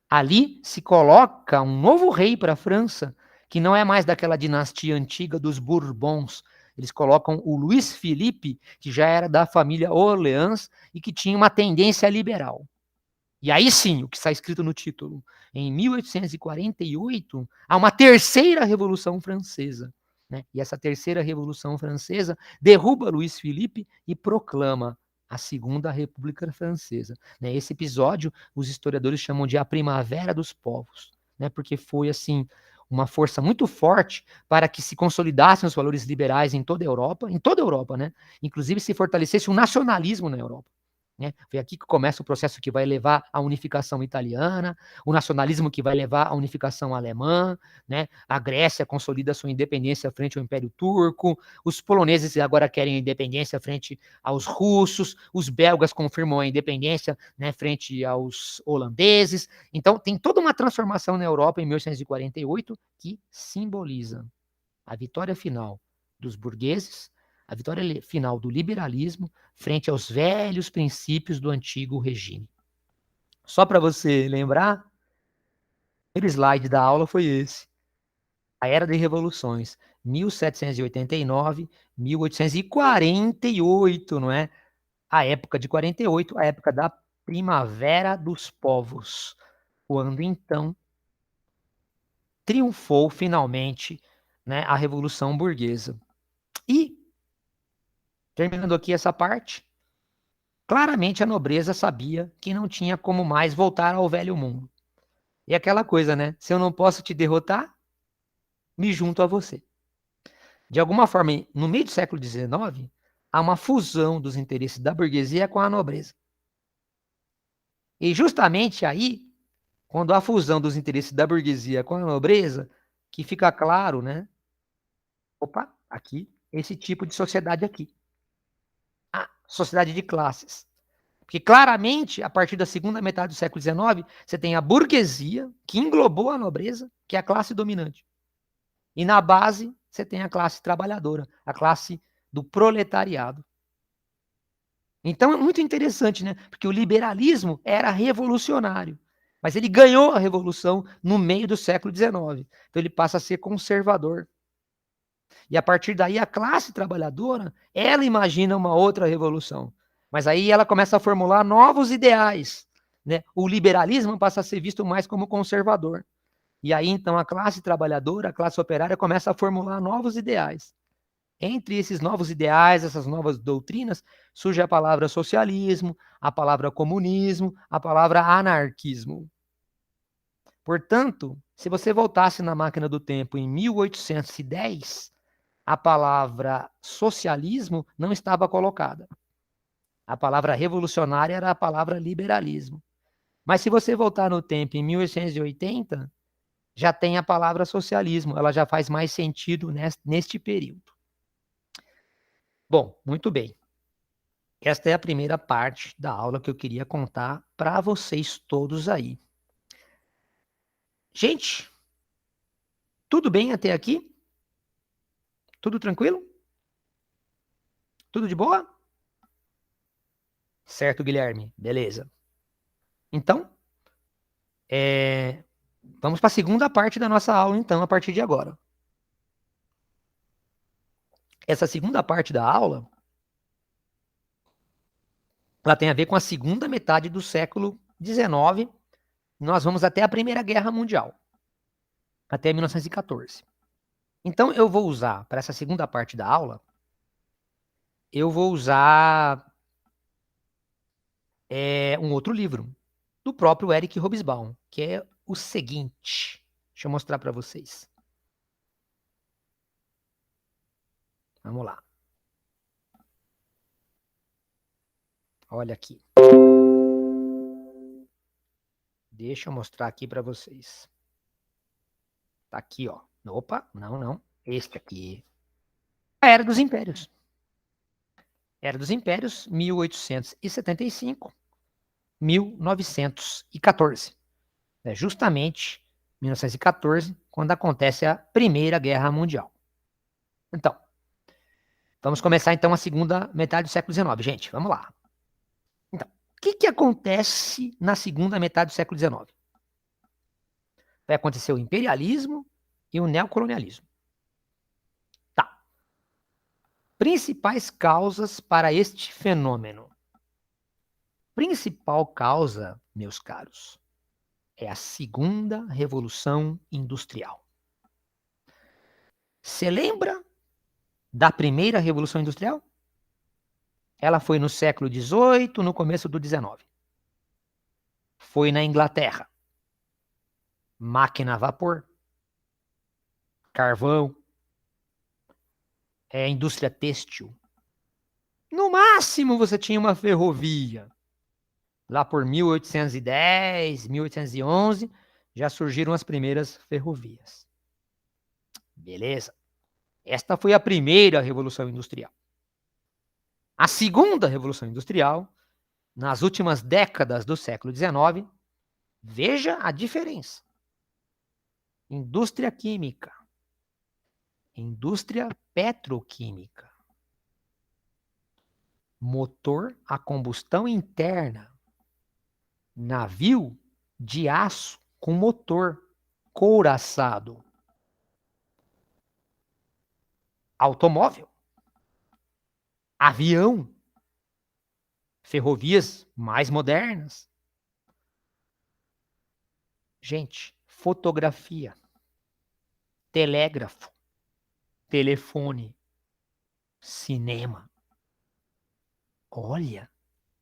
Ali se coloca um novo rei para a França, que não é mais daquela dinastia antiga dos Bourbons. Eles colocam o Luís Felipe, que já era da família Orleans e que tinha uma tendência liberal. E aí sim, o que está escrito no título, em 1848, há uma terceira Revolução Francesa. Né? E essa terceira Revolução Francesa derruba Luís Felipe e proclama a Segunda República Francesa. Né? Esse episódio, os historiadores chamam de a Primavera dos Povos, né? Porque foi assim uma força muito forte para que se consolidassem os valores liberais em toda a Europa, né? Inclusive se fortalecesse o nacionalismo na Europa. Né? Foi aqui que começa o processo que vai levar à unificação italiana, o nacionalismo que vai levar à unificação alemã, né? A Grécia consolida sua independência frente ao Império Turco, os poloneses agora querem a independência frente aos russos, os belgas confirmam a independência, né, frente aos holandeses. Então tem toda uma transformação na Europa em 1848 que simboliza a vitória final dos burgueses, a vitória final do liberalismo frente aos velhos princípios do antigo regime. Só para você lembrar, o primeiro slide da aula foi esse. A Era de Revoluções, 1789, 1848, não é? A época de 48, a época da Primavera dos Povos, quando então triunfou finalmente, né, a Revolução Burguesa. E, terminando aqui essa parte, claramente a nobreza sabia que não tinha como mais voltar ao velho mundo. E aquela coisa, né? Se eu não posso te derrotar, me junto a você. De alguma forma, no meio do século XIX, há uma fusão dos interesses da burguesia com a nobreza. E justamente aí quando há fusão dos interesses da burguesia com a nobreza, que fica claro, né? Opa, aqui, esse tipo de sociedade aqui. A sociedade de classes. Porque claramente, a partir da segunda metade do século XIX, você tem a burguesia, que englobou a nobreza, que é a classe dominante. E na base, você tem a classe trabalhadora, a classe do proletariado. Então é muito interessante, né? Porque o liberalismo era revolucionário, mas ele ganhou a revolução no meio do século XIX. Então ele passa a ser conservador. E a partir daí a classe trabalhadora, ela imagina uma outra revolução. Mas aí ela começa a formular novos ideais, né? O liberalismo passa a ser visto mais como conservador. E aí então a classe trabalhadora, a classe operária começa a formular novos ideais. Entre esses novos ideais, essas novas doutrinas, surge a palavra socialismo, a palavra comunismo, a palavra anarquismo. Portanto, se você voltasse na máquina do tempo em 1810, a palavra socialismo não estava colocada. A palavra revolucionária era a palavra liberalismo. Mas se você voltar no tempo em 1880, já tem a palavra socialismo, ela já faz mais sentido neste período. Bom, muito bem. Esta é a primeira parte da aula que eu queria contar para vocês todos aí. Gente, tudo bem até aqui? Tudo tranquilo? Tudo de boa? Certo, Guilherme. Beleza. Então, vamos para a segunda parte da nossa aula, então, a partir de agora. Essa segunda parte da aula, ela tem a ver com a segunda metade do século XIX. Nós vamos até a Primeira Guerra Mundial, até 1914. Então, eu vou usar, para essa segunda parte da aula, eu vou usar um outro livro, do próprio Eric Hobsbawm, que é o seguinte. Deixa eu mostrar para vocês. Vamos lá. Olha aqui. Deixa eu mostrar aqui para vocês. Tá aqui, ó. Opa, não. Este aqui. A Era dos Impérios. Era dos Impérios, 1875, 1914. É justamente 1914, quando acontece a Primeira Guerra Mundial. Então, vamos começar então a segunda metade do século XIX, gente. Vamos lá. Então, o que acontece na segunda metade do século XIX? Vai acontecer o imperialismo e o neocolonialismo. Tá. Principais causas para este fenômeno. Principal causa, meus caros, é a segunda revolução industrial. Você lembra da primeira revolução industrial? Ela foi no século XVIII, no começo do XIX. Foi na Inglaterra. Máquina a vapor, carvão, indústria têxtil. No máximo você tinha uma ferrovia. Lá por 1810, 1811, já surgiram as primeiras ferrovias. Beleza. Esta foi a primeira revolução industrial. A segunda revolução industrial, nas últimas décadas do século XIX, veja a diferença. Indústria química, indústria petroquímica, motor a combustão interna, navio de aço com motor couraçado, automóvel, avião, ferrovias mais modernas. Gente, fotografia, telégrafo, telefone, cinema. Olha,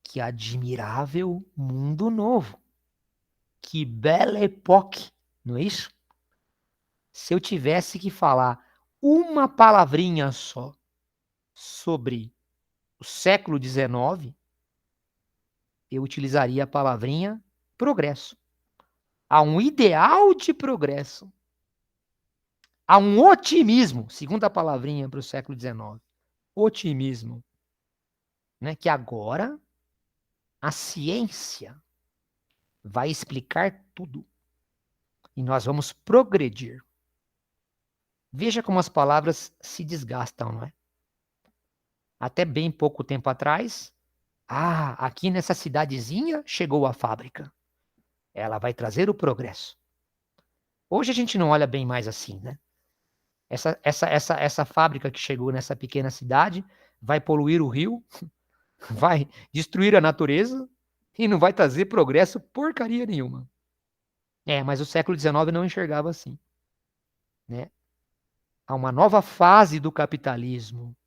que admirável mundo novo. Que belle époque, não é isso? Se eu tivesse que falar uma palavrinha só sobre o século XIX, eu utilizaria a palavrinha progresso. Há um ideal de progresso. Há um otimismo, segunda palavrinha para o século XIX. Otimismo. Né? Que agora a ciência vai explicar tudo. E nós vamos progredir. Veja como as palavras se desgastam, não é? Até bem pouco tempo atrás, aqui nessa cidadezinha chegou a fábrica. Ela vai trazer o progresso. Hoje a gente não olha bem mais assim, né? Essa fábrica que chegou nessa pequena cidade vai poluir o rio, vai destruir a natureza e não vai trazer progresso porcaria nenhuma. Mas o século XIX não enxergava assim, né? Há uma nova fase do capitalismo.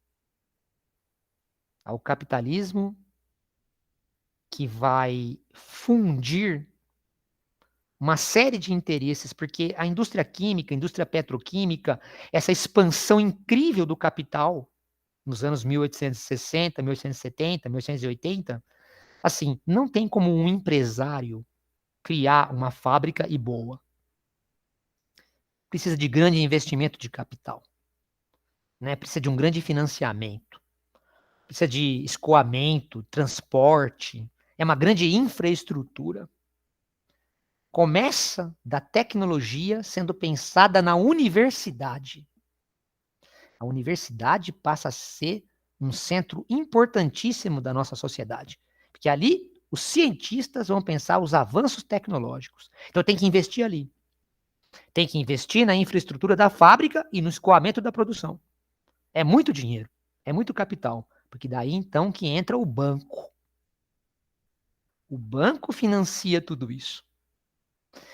Há o capitalismo que vai fundir uma série de interesses, porque a indústria química, a indústria petroquímica, essa expansão incrível do capital nos anos 1860, 1870, 1880, assim, não tem como um empresário criar uma fábrica e boa. Precisa de grande investimento de capital, né? Precisa de um grande financiamento, precisa de escoamento, transporte, é uma grande infraestrutura. Começa da tecnologia sendo pensada na universidade. A universidade passa a ser um centro importantíssimo da nossa sociedade, porque ali os cientistas vão pensar os avanços tecnológicos. Então tem que investir ali. Tem que investir na infraestrutura da fábrica e no escoamento da produção. É muito dinheiro, é muito capital, porque daí então que entra o banco. O banco financia tudo isso.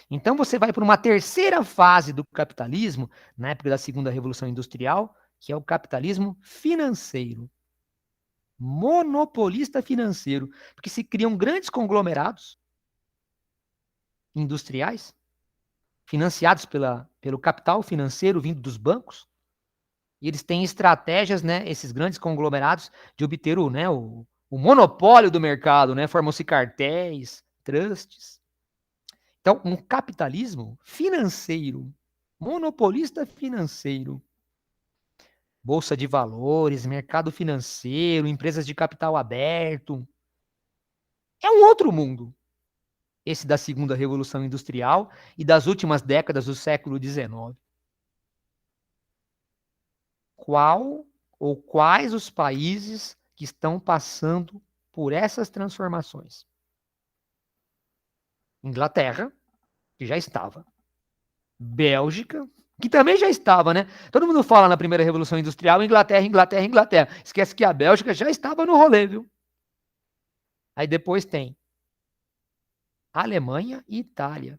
Então você vai para uma terceira fase do capitalismo, na época da segunda revolução industrial, que é o capitalismo financeiro. Monopolista financeiro, porque se criam grandes conglomerados industriais, financiados pelo capital financeiro vindo dos bancos, e eles têm estratégias, né, esses grandes conglomerados, de obter o monopólio do mercado, né, formam-se cartéis, trusts. Então, um capitalismo financeiro, monopolista financeiro, bolsa de valores, mercado financeiro, empresas de capital aberto, é um outro mundo. Esse da segunda revolução industrial e das últimas décadas do século XIX. Qual ou quais os países que estão passando por essas transformações? Inglaterra, que já estava. Bélgica, que também já estava, né? Todo mundo fala na primeira revolução industrial, Inglaterra, Inglaterra, Inglaterra. Esquece que a Bélgica já estava no rolê, viu? Aí depois tem Alemanha e Itália,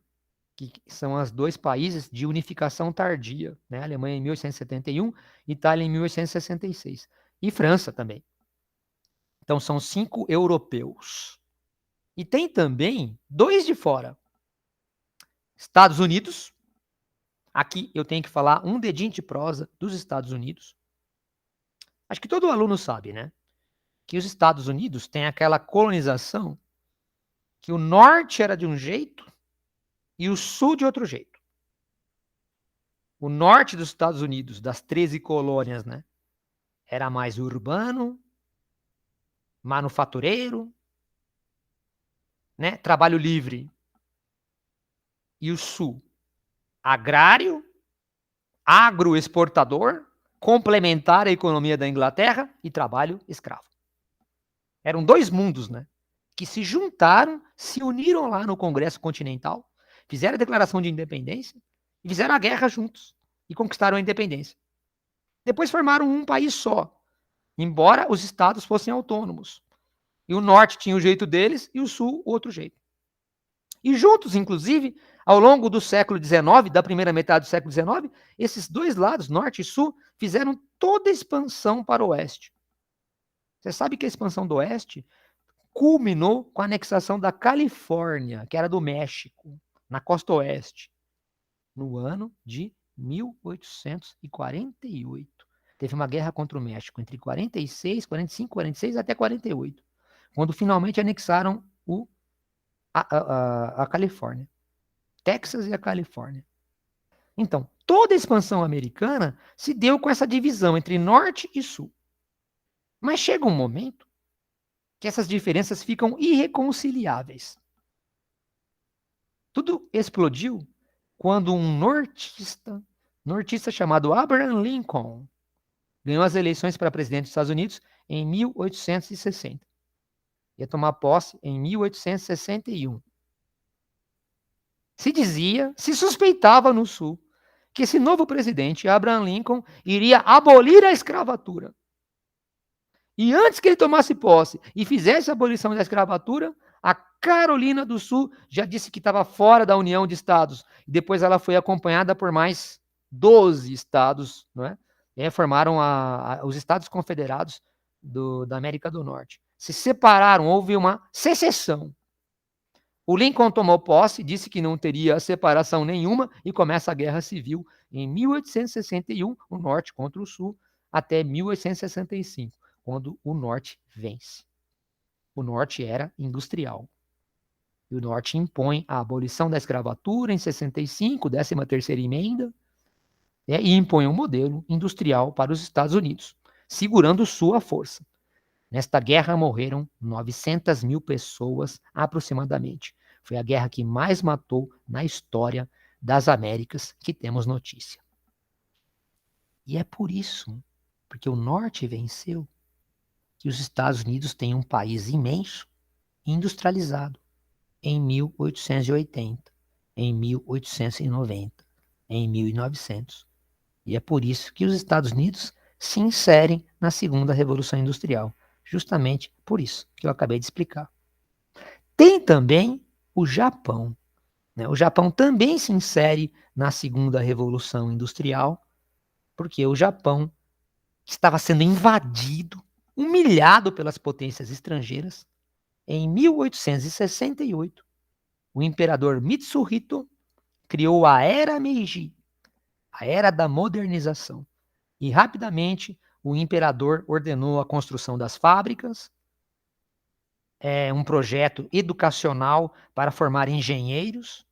que são os dois países de unificação tardia, né? Alemanha em 1871, Itália em 1866. E França também. Então são 5 europeus. E tem também 2 de fora. Estados Unidos. Aqui eu tenho que falar um dedinho de prosa dos Estados Unidos. Acho que todo aluno sabe, né? Que os Estados Unidos têm aquela colonização que o norte era de um jeito e o sul de outro jeito. O norte dos Estados Unidos, das 13 colônias, né? Era mais urbano, manufatureiro, né? Trabalho livre. E o sul, agrário, agroexportador, complementar à economia da Inglaterra e trabalho escravo. Eram 2 mundos, né? Que se juntaram, se uniram lá no Congresso Continental, fizeram a declaração de independência e fizeram a guerra juntos e conquistaram a independência. Depois formaram um país só, embora os estados fossem autônomos. E o norte tinha o jeito deles e o sul o outro jeito. E juntos, inclusive, ao longo do século XIX, da primeira metade do século XIX, esses 2 lados, norte e sul, fizeram toda a expansão para o oeste. Você sabe que a expansão do oeste culminou com a anexação da Califórnia, que era do México, na costa oeste, no ano de 1848. Teve uma guerra contra o México entre 46, 45, 46 até 48, quando finalmente anexaram a Califórnia. Texas e a Califórnia. Então, toda a expansão americana se deu com essa divisão entre norte e sul. Mas chega um momento que essas diferenças ficam irreconciliáveis. Tudo explodiu quando um nortista chamado Abraham Lincoln, ganhou as eleições para presidente dos Estados Unidos em 1860. Ia tomar posse em 1861. Se suspeitava no Sul que esse novo presidente, Abraham Lincoln, iria abolir a escravatura. E antes que ele tomasse posse e fizesse a abolição da escravatura, a Carolina do Sul já disse que estava fora da União de Estados. E depois ela foi acompanhada por mais 12 estados, não é? E aí formaram os Estados Confederados da América do Norte. Se separaram, houve uma secessão. O Lincoln tomou posse, disse que não teria separação nenhuma e começa a Guerra Civil em 1861, o Norte contra o Sul, até 1865, quando o Norte vence. O Norte era industrial. E o Norte impõe a abolição da escravatura em 65, 13ª emenda, e impõe um modelo industrial para os Estados Unidos, segurando sua força. Nesta guerra morreram 900 mil pessoas aproximadamente. Foi a guerra que mais matou na história das Américas que temos notícia. E é por isso, porque o Norte venceu, que os Estados Unidos têm um país imenso, industrializado, em 1880, em 1890, em 1900. E é por isso que os Estados Unidos se inserem na segunda Revolução Industrial. Justamente por isso que eu acabei de explicar. Tem também o Japão. Né? O Japão também se insere na segunda Revolução Industrial, porque o Japão estava sendo invadido, humilhado pelas potências estrangeiras. Em 1868, o imperador Mitsuhito criou a Era Meiji, a Era da Modernização. E rapidamente o imperador ordenou a construção das fábricas, um projeto educacional para formar engenheiros,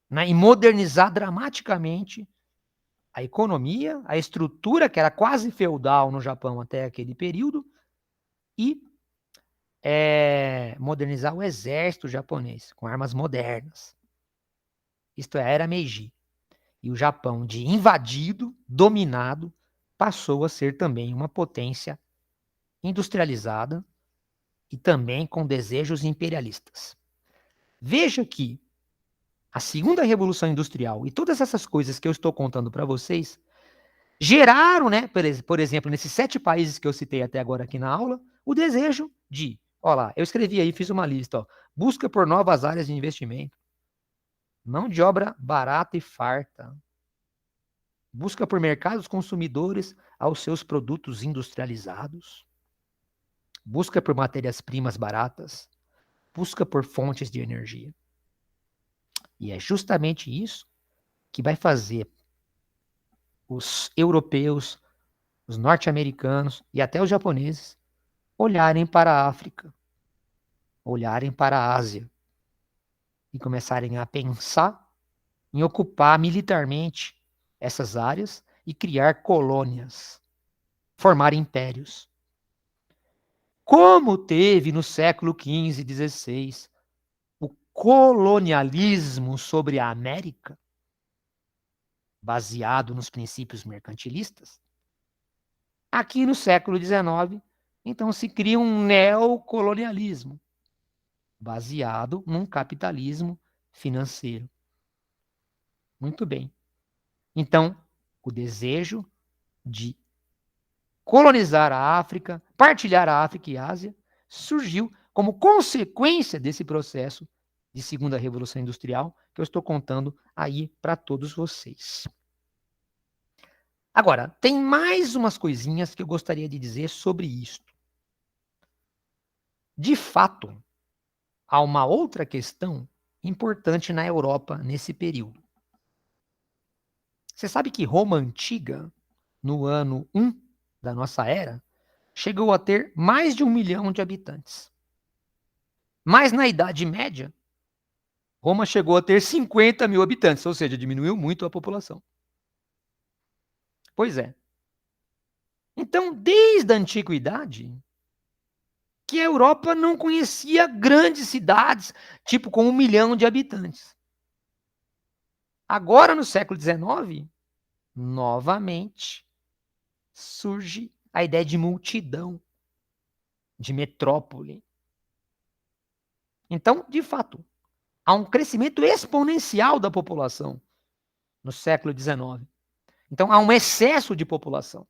né, e modernizar dramaticamente a economia, a estrutura que era quase feudal no Japão até aquele período, e modernizar o exército japonês com armas modernas. Isto é, a Era Meiji. E o Japão, de invadido, dominado, passou a ser também uma potência industrializada e também com desejos imperialistas. Veja que a segunda Revolução Industrial e todas essas coisas que eu estou contando para vocês geraram, né, por exemplo, nesses 7 países que eu citei até agora aqui na aula, o desejo de, ó lá, eu escrevi aí, fiz uma lista, ó, busca por novas áreas de investimento, mão de obra barata e farta, busca por mercados consumidores aos seus produtos industrializados, busca por matérias-primas baratas, busca por fontes de energia. E é justamente isso que vai fazer os europeus, os norte-americanos e até os japoneses olharem para a África, olharem para a Ásia e começarem a pensar em ocupar militarmente essas áreas e criar colônias, formar impérios. Como teve no século XV e XVI o colonialismo sobre a América, baseado nos princípios mercantilistas, aqui no século XIX, então se cria um neocolonialismo, baseado num capitalismo financeiro. Muito bem. Então, o desejo de colonizar a África, partilhar a África e a Ásia, surgiu como consequência desse processo de segunda Revolução Industrial que eu estou contando aí para todos vocês. Agora, tem mais umas coisinhas que eu gostaria de dizer sobre isto. De fato, há uma outra questão importante na Europa nesse período. Você sabe que Roma Antiga, no ano 1 da nossa era, chegou a ter mais de 1 milhão de habitantes. Mas na Idade Média, Roma chegou a ter 50 mil habitantes, ou seja, diminuiu muito a população. Pois é. Então, desde a antiguidade, que a Europa não conhecia grandes cidades, tipo com 1 milhão de habitantes. Agora, no século XIX, novamente, surge a ideia de multidão, de metrópole. Então, de fato, há um crescimento exponencial da população no século XIX. Então, há um excesso de população.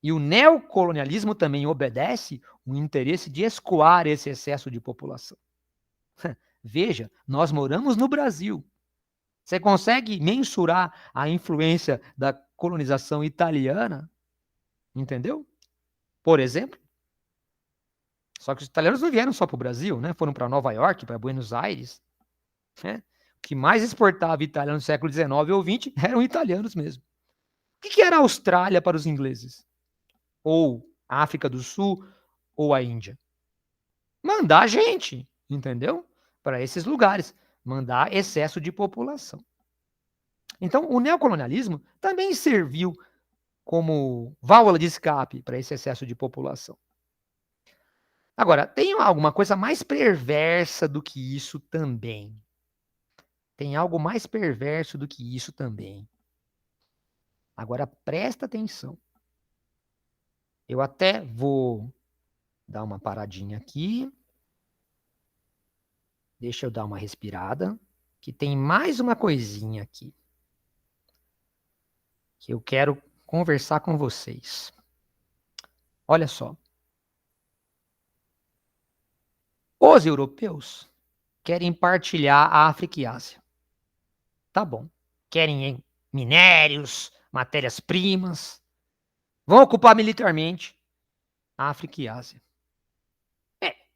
E o neocolonialismo também obedece o interesse de escoar esse excesso de população. Veja, nós moramos no Brasil. Você consegue mensurar a influência da colonização italiana? Entendeu? Por exemplo. Só que os italianos não vieram só para o Brasil, né? Foram para Nova York, para Buenos Aires. Né? O que mais exportava italiano no século XIX ou XX eram italianos mesmo. O que era a Austrália para os ingleses? Ou a África do Sul, ou a Índia? Mandar gente, entendeu? Para esses lugares. Mandar excesso de população. Então, o neocolonialismo também serviu como válvula de escape para esse excesso de população. Agora, tem alguma coisa mais perversa do que isso também. Tem algo mais perverso do que isso também. Agora, presta atenção. Eu até vou dar uma paradinha aqui. Deixa eu dar uma respirada, que tem mais uma coisinha aqui que eu quero conversar com vocês. Olha só. Os europeus querem partilhar a África e a Ásia. Tá bom. Querem minérios, matérias-primas. Vão ocupar militarmente a África e a Ásia.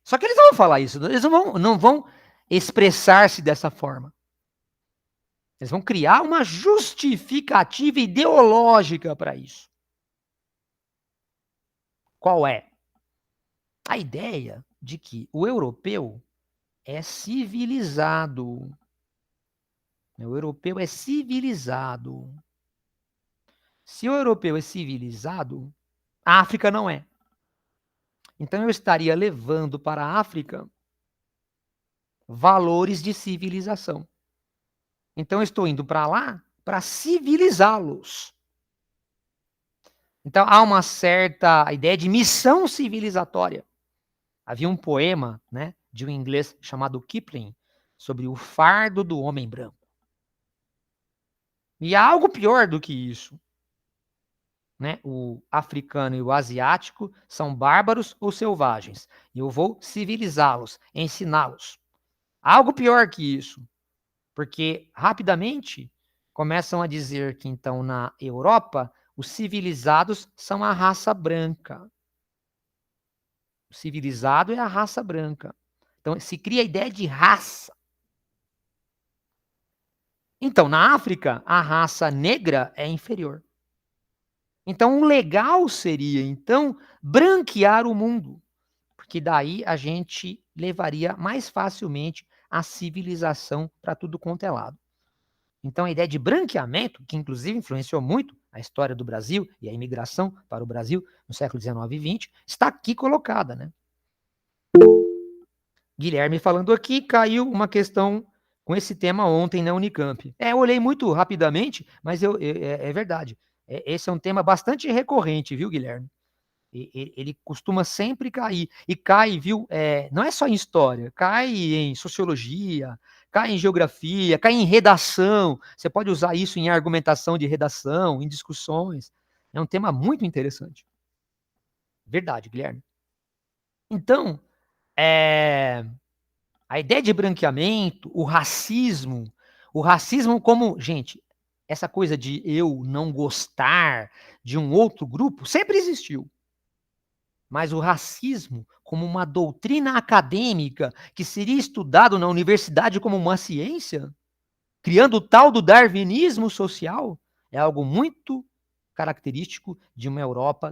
Só que eles não vão falar isso. Eles não vão expressar-se dessa forma. Eles vão criar uma justificativa ideológica para isso. Qual é? A ideia de que o europeu é civilizado. O europeu é civilizado. Se o europeu é civilizado, a África não é. Então eu estaria levando para a África valores de civilização. Então eu estou indo para lá para civilizá-los. Então há uma certa ideia de missão civilizatória. Havia um poema, né, de um inglês chamado Kipling sobre o fardo do homem branco. E há algo pior do que isso. Né? O africano e o asiático são bárbaros ou selvagens. E eu vou civilizá-los, ensiná-los. Há algo pior que isso. Porque rapidamente começam a dizer que então na Europa os civilizados são a raça branca. O civilizado é a raça branca. Então se cria a ideia de raça. Então na África a raça negra é inferior. Então o legal seria então branquear o mundo, porque daí a gente levaria mais facilmente a civilização para tudo quanto é lado. Então a ideia de branqueamento, que inclusive influenciou muito a história do Brasil e a imigração para o Brasil no século XIX e XX, está aqui colocada, né? Guilherme falando aqui, caiu uma questão com esse tema ontem na Unicamp. Eu olhei muito rapidamente, mas é verdade. Esse é um tema bastante recorrente, viu, Guilherme? Ele costuma sempre cair. E cai, viu? Não é só em história, cai em sociologia, cai em geografia, cai em redação. Você pode usar isso em argumentação de redação, em discussões. É um tema muito interessante. Verdade, Guilherme. Então, a ideia de branqueamento, o racismo como, gente, essa coisa de eu não gostar de um outro grupo sempre existiu. Mas o racismo como uma doutrina acadêmica que seria estudado na universidade como uma ciência, criando o tal do darwinismo social, é algo muito característico de uma Europa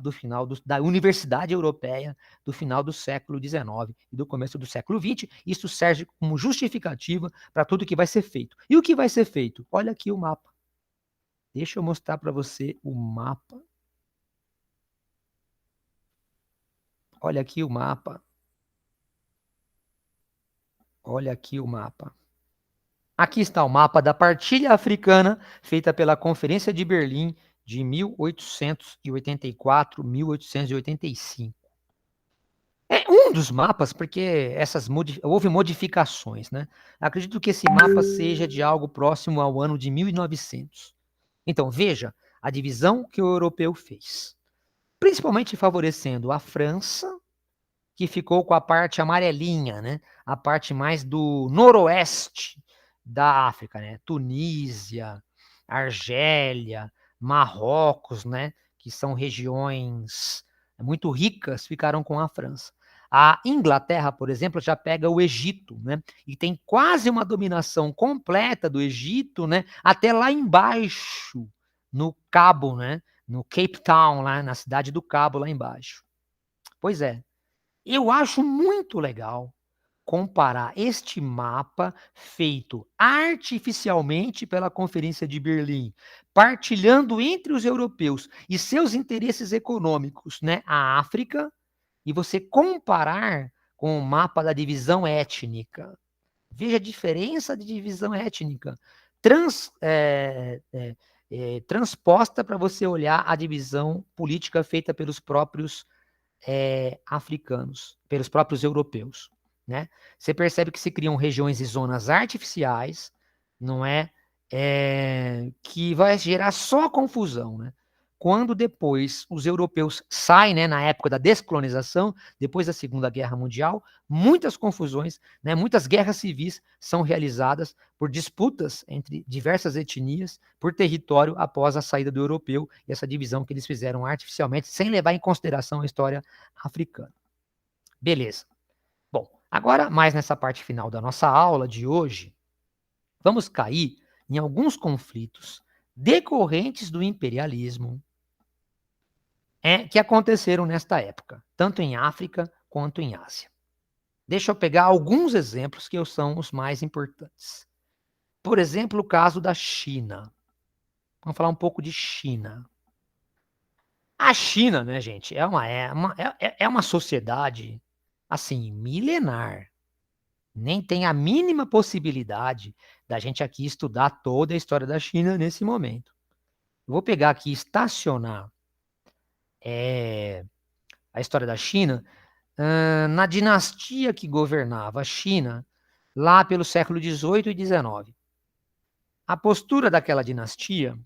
da Universidade Europeia do final do século XIX e do começo do século XX. Isso serve como justificativa para tudo que vai ser feito. E o que vai ser feito? Olha aqui o mapa. Deixa eu mostrar para você o mapa. Olha aqui o mapa. Olha aqui o mapa. Aqui está o mapa da partilha africana feita pela Conferência de Berlim de 1884, 1885. É um dos mapas, porque houve modificações, né? Acredito que esse mapa seja de algo próximo ao ano de 1900. Então, veja a divisão que o europeu fez, principalmente favorecendo a França, que ficou com a parte amarelinha, né? A parte mais do noroeste da África, né? Tunísia, Argélia, Marrocos, né? Que são regiões muito ricas, ficaram com a França. A Inglaterra, por exemplo, já pega o Egito, né? E tem quase uma dominação completa do Egito, né? Até lá embaixo, no Cabo, né? No Cape Town, lá na cidade do Cabo, lá embaixo. Pois é. Eu acho muito legal comparar este mapa feito artificialmente pela Conferência de Berlim, partilhando entre os europeus e seus interesses econômicos, né, a África, e você comparar com o mapa da divisão étnica. Veja a diferença de divisão étnica. Transposta para você olhar a divisão política feita pelos próprios africanos, pelos próprios europeus, né? Você percebe que se criam regiões e zonas artificiais, não é? Que vai gerar só confusão, né? Quando depois os europeus saem, né, na época da descolonização, depois da Segunda Guerra Mundial, muitas confusões, né, muitas guerras civis são realizadas por disputas entre diversas etnias por território após a saída do europeu e essa divisão que eles fizeram artificialmente, sem levar em consideração a história africana. Beleza. Bom, agora, mais nessa parte final da nossa aula de hoje, vamos cair em alguns conflitos decorrentes do imperialismo que aconteceram nesta época, tanto em África quanto em Ásia. Deixa eu pegar alguns exemplos que são os mais importantes. Por exemplo, o caso da China. Vamos falar um pouco de China. A China, né, gente, é uma sociedade, assim, milenar. Nem tem a mínima possibilidade da gente aqui estudar toda a história da China nesse momento. Eu vou pegar aqui e estacionar a história da China na dinastia que governava a China lá pelo século XVIII e XIX. A postura daquela dinastia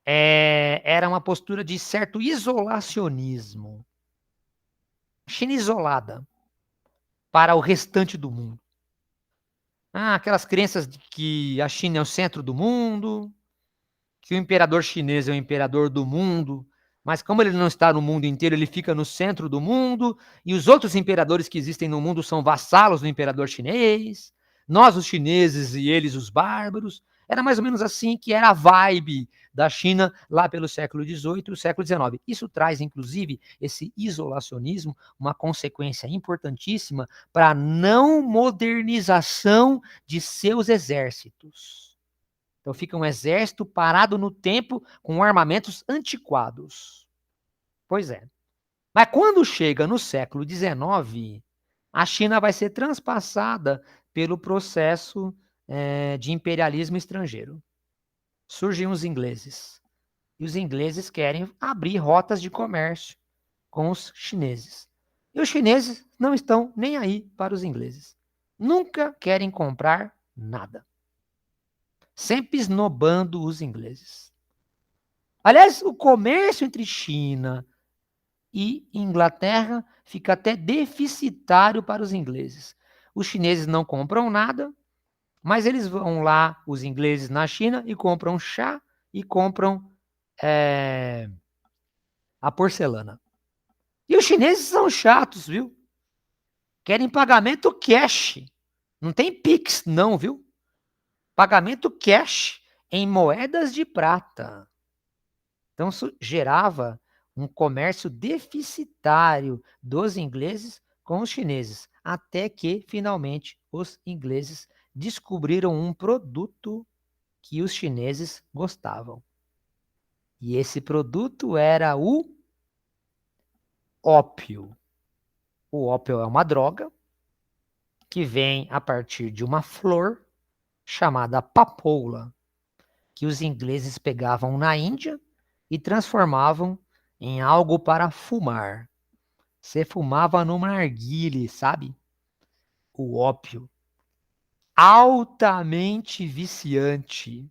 era uma postura de certo isolacionismo. China isolada para o restante do mundo. Aquelas crenças de que a China é o centro do mundo, que o imperador chinês é o imperador do mundo, mas como ele não está no mundo inteiro, ele fica no centro do mundo, e os outros imperadores que existem no mundo são vassalos do imperador chinês, nós os chineses e eles os bárbaros. Era mais ou menos assim que era a vibe da China lá pelo século XVIII e o século XIX. Isso traz, inclusive, esse isolacionismo, uma consequência importantíssima para a não modernização de seus exércitos. Então fica um exército parado no tempo com armamentos antiquados. Pois é. Mas quando chega no século XIX, a China vai ser transpassada pelo processo de imperialismo estrangeiro. Surgem os ingleses. E os ingleses querem abrir rotas de comércio com os chineses. E os chineses não estão nem aí para os ingleses. Nunca querem comprar nada. Sempre esnobando os ingleses. Aliás, o comércio entre China e Inglaterra fica até deficitário para os ingleses. Os chineses não compram nada, mas eles vão lá, os ingleses na China, e compram chá e compram a porcelana. E os chineses são chatos, viu? Querem pagamento cash. Não tem Pix, não, viu? Pagamento cash em moedas de prata. Então, isso gerava um comércio deficitário dos ingleses com os chineses, até que, finalmente, os ingleses descobriram um produto que os chineses gostavam. E esse produto era o ópio. O ópio é uma droga que vem a partir de uma flor chamada papoula, que os ingleses pegavam na Índia e transformavam em algo para fumar. Você fumava no narguile, sabe? O ópio. Altamente viciante.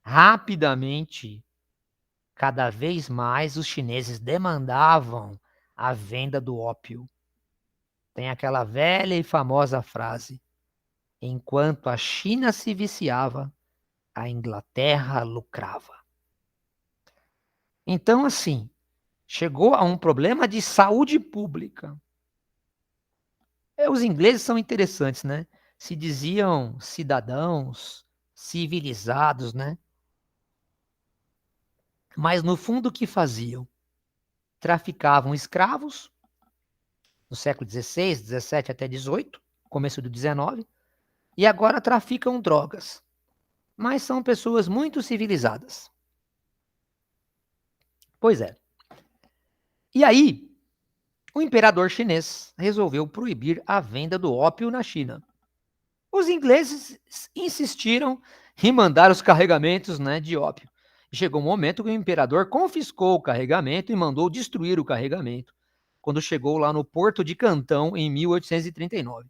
Rapidamente, cada vez mais os chineses demandavam a venda do ópio. Tem aquela velha e famosa frase: enquanto a China se viciava, a Inglaterra lucrava. Então, assim, chegou a um problema de saúde pública. Os ingleses são interessantes, né? Se diziam cidadãos civilizados, né? Mas no fundo o que faziam? Traficavam escravos no século XVI, XVII até XVIII, começo do XIX, e agora traficam drogas. Mas são pessoas muito civilizadas. Pois é. E aí, o imperador chinês resolveu proibir a venda do ópio na China. Os ingleses insistiram em mandar os carregamentos, né, de ópio. Chegou um momento que o imperador confiscou o carregamento e mandou destruir o carregamento, quando chegou lá no porto de Cantão, em 1839.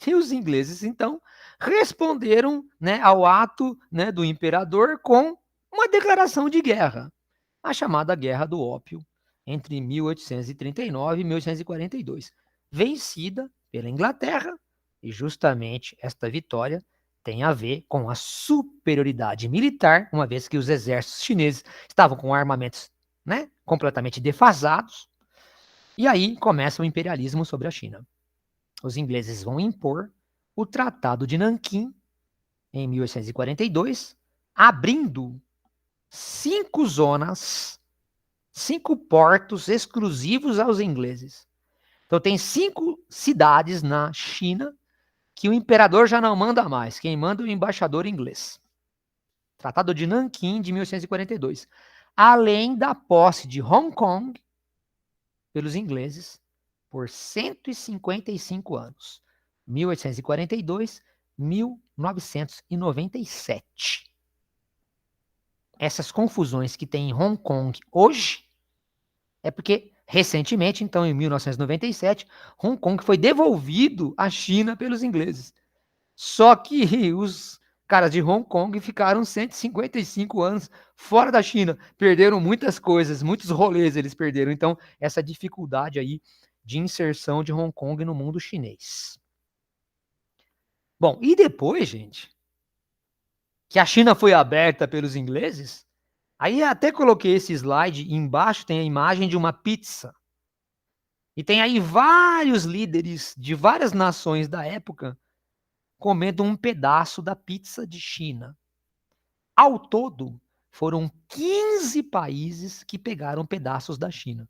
E os ingleses, então, responderam, né, ao ato, né, do imperador com uma declaração de guerra, a chamada Guerra do Ópio, entre 1839 e 1842, vencida pela Inglaterra, e justamente esta vitória tem a ver com a superioridade militar, uma vez que os exércitos chineses estavam com armamentos, né, completamente defasados, e aí começa o imperialismo sobre a China. Os ingleses vão impor o Tratado de Nanquim, em 1842, abrindo 5 zonas, 5 portos exclusivos aos ingleses. Então tem 5 cidades na China que o imperador já não manda mais. Quem manda é o embaixador inglês. Tratado de Nanquim, de 1842. Além da posse de Hong Kong pelos ingleses por 155 anos. 1842, 1997. Essas confusões que tem em Hong Kong hoje é porque, recentemente, então em 1997, Hong Kong foi devolvido à China pelos ingleses. Só que os caras de Hong Kong ficaram 155 anos fora da China, perderam muitas coisas, muitos rolês eles perderam. Então, essa dificuldade aí de inserção de Hong Kong no mundo chinês. Bom, e depois, gente, que a China foi aberta pelos ingleses, aí até coloquei esse slide, embaixo tem a imagem de uma pizza. E tem aí vários líderes de várias nações da época comendo um pedaço da pizza de China. Ao todo, foram 15 países que pegaram pedaços da China.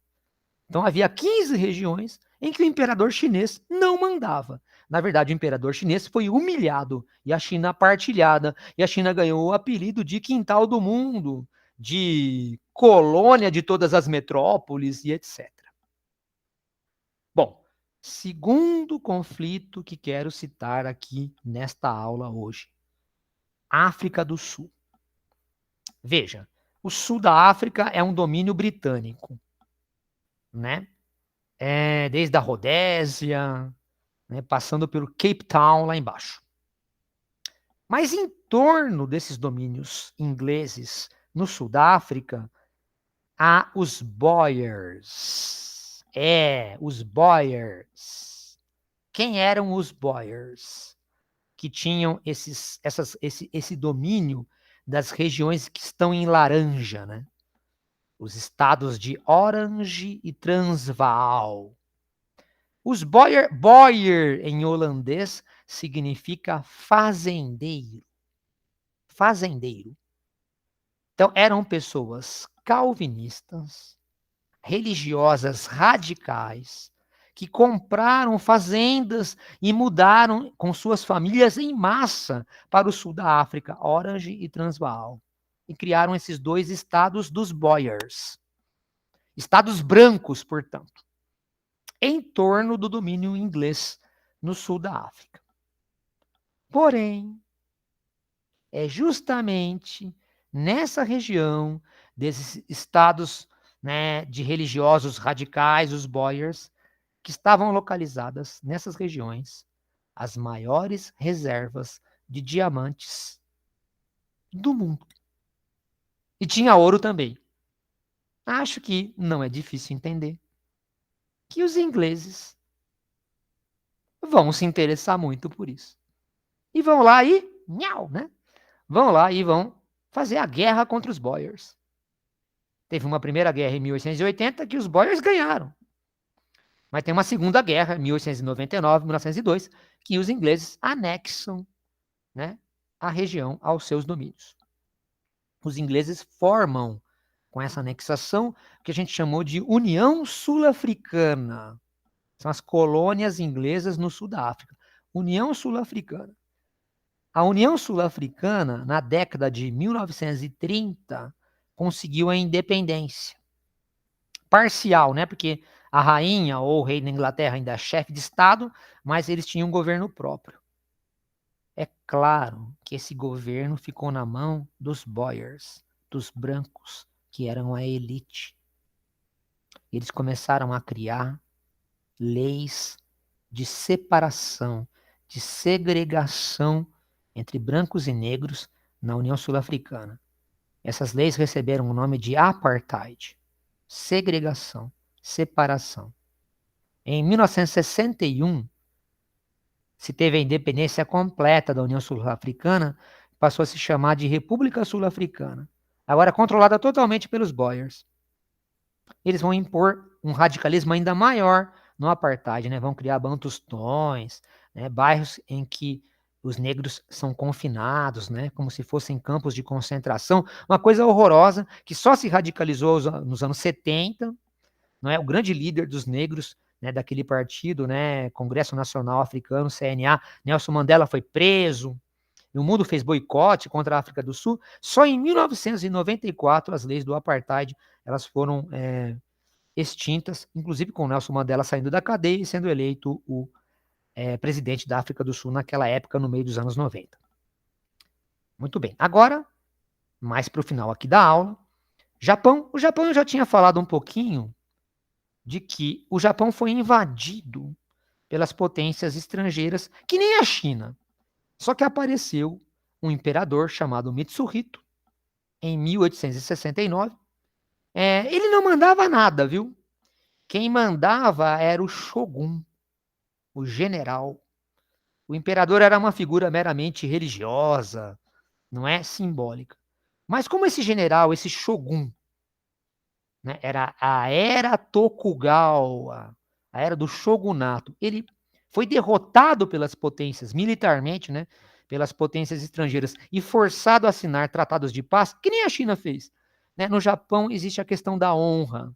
Então havia 15 regiões em que o imperador chinês não mandava. Na verdade, o imperador chinês foi humilhado e a China partilhada. E a China ganhou o apelido de quintal do mundo, de colônia de todas as metrópoles e etc. Bom, segundo conflito que quero citar aqui nesta aula hoje. África do Sul. Veja, o sul da África é um domínio britânico, né? Desde a Rodésia, né, passando pelo Cape Town lá embaixo. Mas em torno desses domínios ingleses no sul da África, há os Boers. Os Boers. Quem eram os Boers? Que tinham esse domínio das regiões que estão em laranja, né? Os estados de Orange e Transvaal. Os Boer em holandês significa fazendeiro. Fazendeiro. Então, eram pessoas calvinistas, religiosas radicais, que compraram fazendas e mudaram com suas famílias em massa para o sul da África, Orange e Transvaal. E criaram esses dois estados dos Boers. Estados brancos, portanto, em torno do domínio inglês no sul da África. Porém, é justamente nessa região desses estados, né, de religiosos radicais, os Boers, que estavam localizadas nessas regiões as maiores reservas de diamantes do mundo. E tinha ouro também. Acho que não é difícil entender que os ingleses vão se interessar muito por isso. E vão lá e, né? Vão lá e vão fazer a guerra contra os Boers. Teve uma primeira guerra em 1880 que os Boers ganharam. Mas tem uma segunda guerra, 1899, 1902, que os ingleses anexam, né, a região aos seus domínios. Os ingleses formam, com essa anexação, o que a gente chamou de União Sul-Africana. São as colônias inglesas no sul da África. União Sul-Africana. A União Sul-Africana, na década de 1930, conseguiu a independência. Parcial, né? Porque a rainha ou o rei da Inglaterra ainda é chefe de Estado, mas eles tinham um governo próprio. É claro que esse governo ficou na mão dos Boers, dos brancos, que eram a elite. Eles começaram a criar leis de separação, de segregação entre brancos e negros na União Sul-Africana. Essas leis receberam o nome de apartheid, segregação, separação. Em 1961, se teve a independência completa da União Sul-Africana, passou a se chamar de República Sul-Africana, agora controlada totalmente pelos Boers. Eles vão impor um radicalismo ainda maior no apartheid, né? Vão criar bantustões, né? Bairros em que os negros são confinados, né? Como se fossem campos de concentração, uma coisa horrorosa que só se radicalizou nos anos 70, não é? O grande líder dos negros, né, daquele partido, né, Congresso Nacional Africano, CNA, Nelson Mandela, foi preso, e o mundo fez boicote contra a África do Sul. Só em 1994 as leis do apartheid elas foram extintas, inclusive com Nelson Mandela saindo da cadeia e sendo eleito o presidente da África do Sul naquela época, no meio dos anos 90. Muito bem. Agora, mais para o final aqui da aula, Japão. O Japão eu já tinha falado um pouquinho de que o Japão foi invadido pelas potências estrangeiras, que nem a China. Só que apareceu um imperador chamado Mitsuhito, em 1869. Ele não mandava nada, viu? Quem mandava era o shogun, o general. O imperador era uma figura meramente religiosa, não é simbólica. Mas como esse general, esse shogun, né, era a era Tokugawa, a era do shogunato, ele foi derrotado pelas potências, militarmente, né, pelas potências estrangeiras, e forçado a assinar tratados de paz, que nem a China fez. Né? No Japão existe a questão da honra.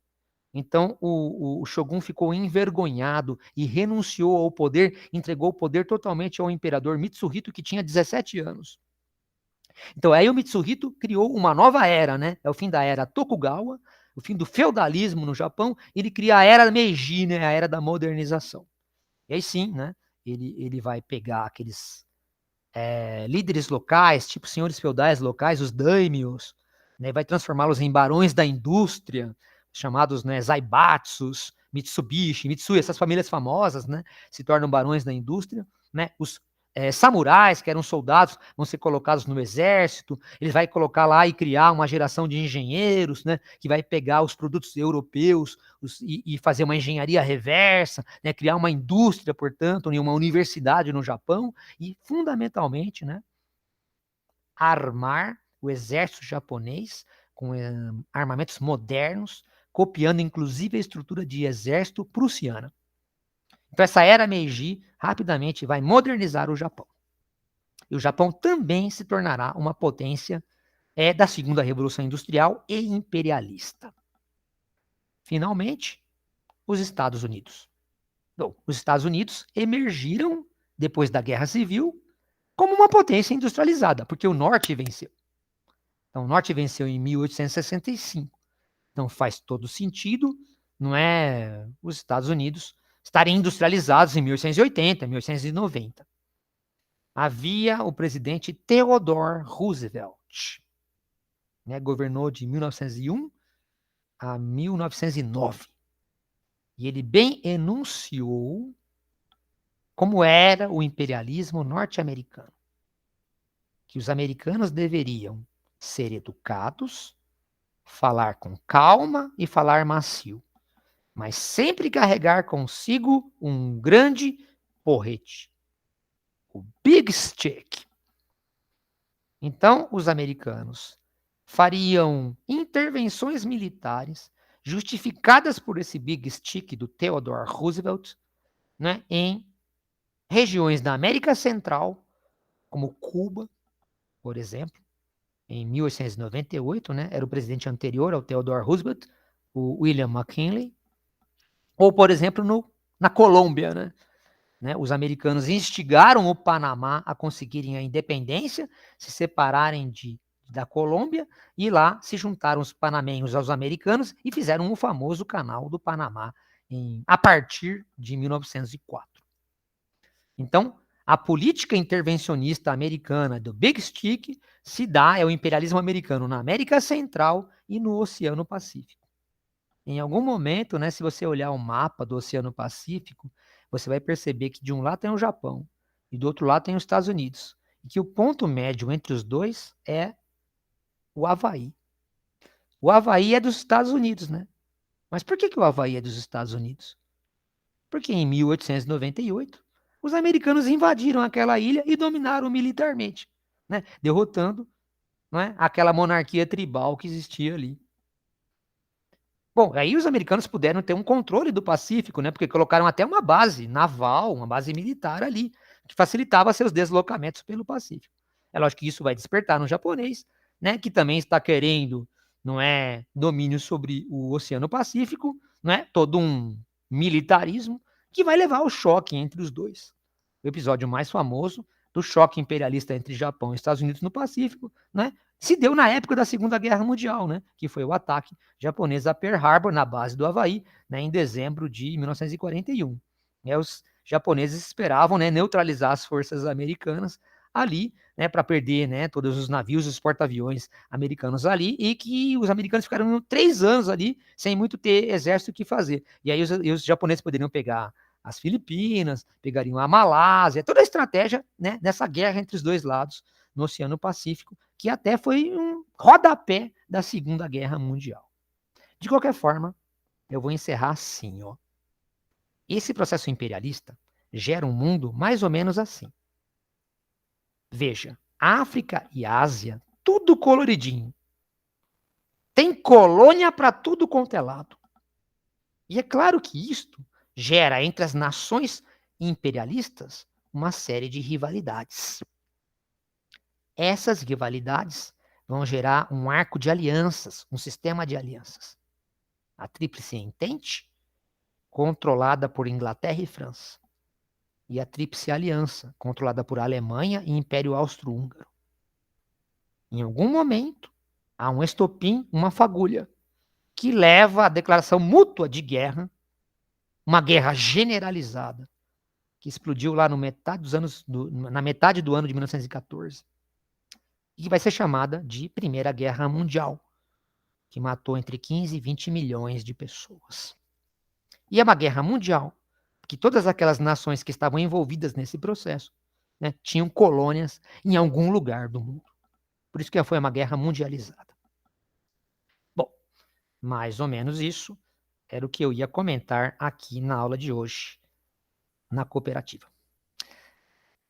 Então o shogun ficou envergonhado e renunciou ao poder, entregou o poder totalmente ao imperador Mitsuhito, que tinha 17 anos. Então aí o Mitsuhito criou uma nova era, né? É o fim da era Tokugawa, o fim do feudalismo no Japão, ele cria a era Meiji, né? A era da modernização. E aí sim, né? Ele vai pegar aqueles líderes locais, tipo senhores feudais locais, os daimyos, né? Vai transformá-los em barões da indústria, chamados, né, Zaibatsus, Mitsubishi, Mitsui, essas famílias famosas, né, se tornam barões da indústria, né, os samurais, que eram soldados, vão ser colocados no exército, ele vai colocar lá e criar uma geração de engenheiros, né, que vai pegar os produtos europeus e fazer uma engenharia reversa, né, criar uma indústria, portanto, uma universidade no Japão e, fundamentalmente, né, armar o exército japonês com armamentos modernos, copiando inclusive a estrutura de exército prussiana. Então essa era Meiji rapidamente vai modernizar o Japão. E o Japão também se tornará uma potência é da segunda revolução industrial e imperialista. Finalmente, os Estados Unidos. Bom, os Estados Unidos emergiram, depois da Guerra Civil, como uma potência industrializada, porque o Norte venceu. Então, o Norte venceu em 1865. Então, faz todo sentido, não é, os Estados Unidos estarem industrializados em 1880, 1890. Havia o presidente Theodore Roosevelt, né, governou de 1901 a 1909. E ele bem enunciou como era o imperialismo norte-americano. Que os americanos deveriam ser educados, falar com calma e falar macio, mas sempre carregar consigo um grande porrete, o Big Stick. Então, os americanos fariam intervenções militares justificadas por esse Big Stick do Theodore Roosevelt, né, em regiões da América Central, como Cuba, por exemplo, em 1898, né, era o presidente anterior ao Theodore Roosevelt, o William McKinley, ou, por exemplo, na Colômbia, né, os americanos instigaram o Panamá a conseguirem a independência, se separarem da Colômbia, e lá se juntaram os panamenhos aos americanos e fizeram o famoso Canal do Panamá a partir de 1904. Então, a política intervencionista americana do Big Stick é o imperialismo americano na América Central e no Oceano Pacífico. Em algum momento, né, se você olhar o mapa do Oceano Pacífico, você vai perceber que de um lado tem o Japão e do outro lado tem os Estados Unidos. E que o ponto médio entre os dois é o Havaí. O Havaí é dos Estados Unidos, né? Mas por que o Havaí é dos Estados Unidos? Porque em 1898, os americanos invadiram aquela ilha e dominaram militarmente, né? Derrotando, não é, aquela monarquia tribal que existia ali. Bom, aí os americanos puderam ter um controle do Pacífico, né? Porque colocaram até uma base naval, uma base militar ali, que facilitava seus deslocamentos pelo Pacífico. É lógico que isso vai despertar no japonês, né? Que também está querendo, não é, domínio sobre o Oceano Pacífico, não é? Todo um militarismo que vai levar ao choque entre os dois. O episódio mais famoso do choque imperialista entre Japão e Estados Unidos no Pacífico, né? Se deu na época da Segunda Guerra Mundial, né? Que foi o ataque japonês a Pearl Harbor, na base do Havaí, né, em dezembro de 1941. Os japoneses esperavam, né, neutralizar as forças americanas ali, né, para perder, né, todos os navios, os porta-aviões americanos ali, e que os americanos ficaram 3 anos ali sem muito ter exército o que fazer. E aí os japoneses poderiam pegar as Filipinas, pegariam a Malásia, toda a estratégia, né, dessa guerra entre os dois lados no Oceano Pacífico, que até foi um rodapé da Segunda Guerra Mundial. De qualquer forma, eu vou encerrar assim, ó. Esse processo imperialista gera um mundo mais ou menos assim. Veja, África e Ásia, tudo coloridinho. Tem colônia para tudo quanto é lado. E é claro que isto gera entre as nações imperialistas uma série de rivalidades. Essas rivalidades vão gerar um arco de alianças, um sistema de alianças. A Tríplice Entente, controlada por Inglaterra e França. E a Tríplice Aliança, controlada por Alemanha e Império Austro-Húngaro. Em algum momento, há um estopim, uma fagulha, que leva à declaração mútua de guerra, uma guerra generalizada, que explodiu lá na metade do ano de 1914, e que vai ser chamada de Primeira Guerra Mundial, que matou entre 15 e 20 milhões de pessoas. E é uma guerra mundial, que todas aquelas nações que estavam envolvidas nesse processo, né, tinham colônias em algum lugar do mundo. Por isso que foi uma guerra mundializada. Bom, mais ou menos isso era o que eu ia comentar aqui na aula de hoje, na cooperativa.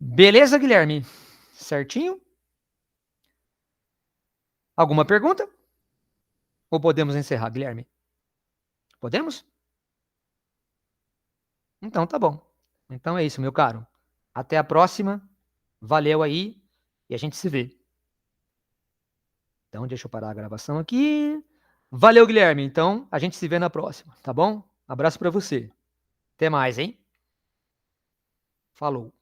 Beleza, Guilherme? Certinho? Alguma pergunta? Ou podemos encerrar, Guilherme? Podemos? Então tá bom. Então é isso, meu caro. Até a próxima. Valeu aí e a gente se vê. Então, deixa eu parar a gravação aqui. Valeu, Guilherme. Então, a gente se vê na próxima, tá bom? Abraço para você. Até mais, hein? Falou.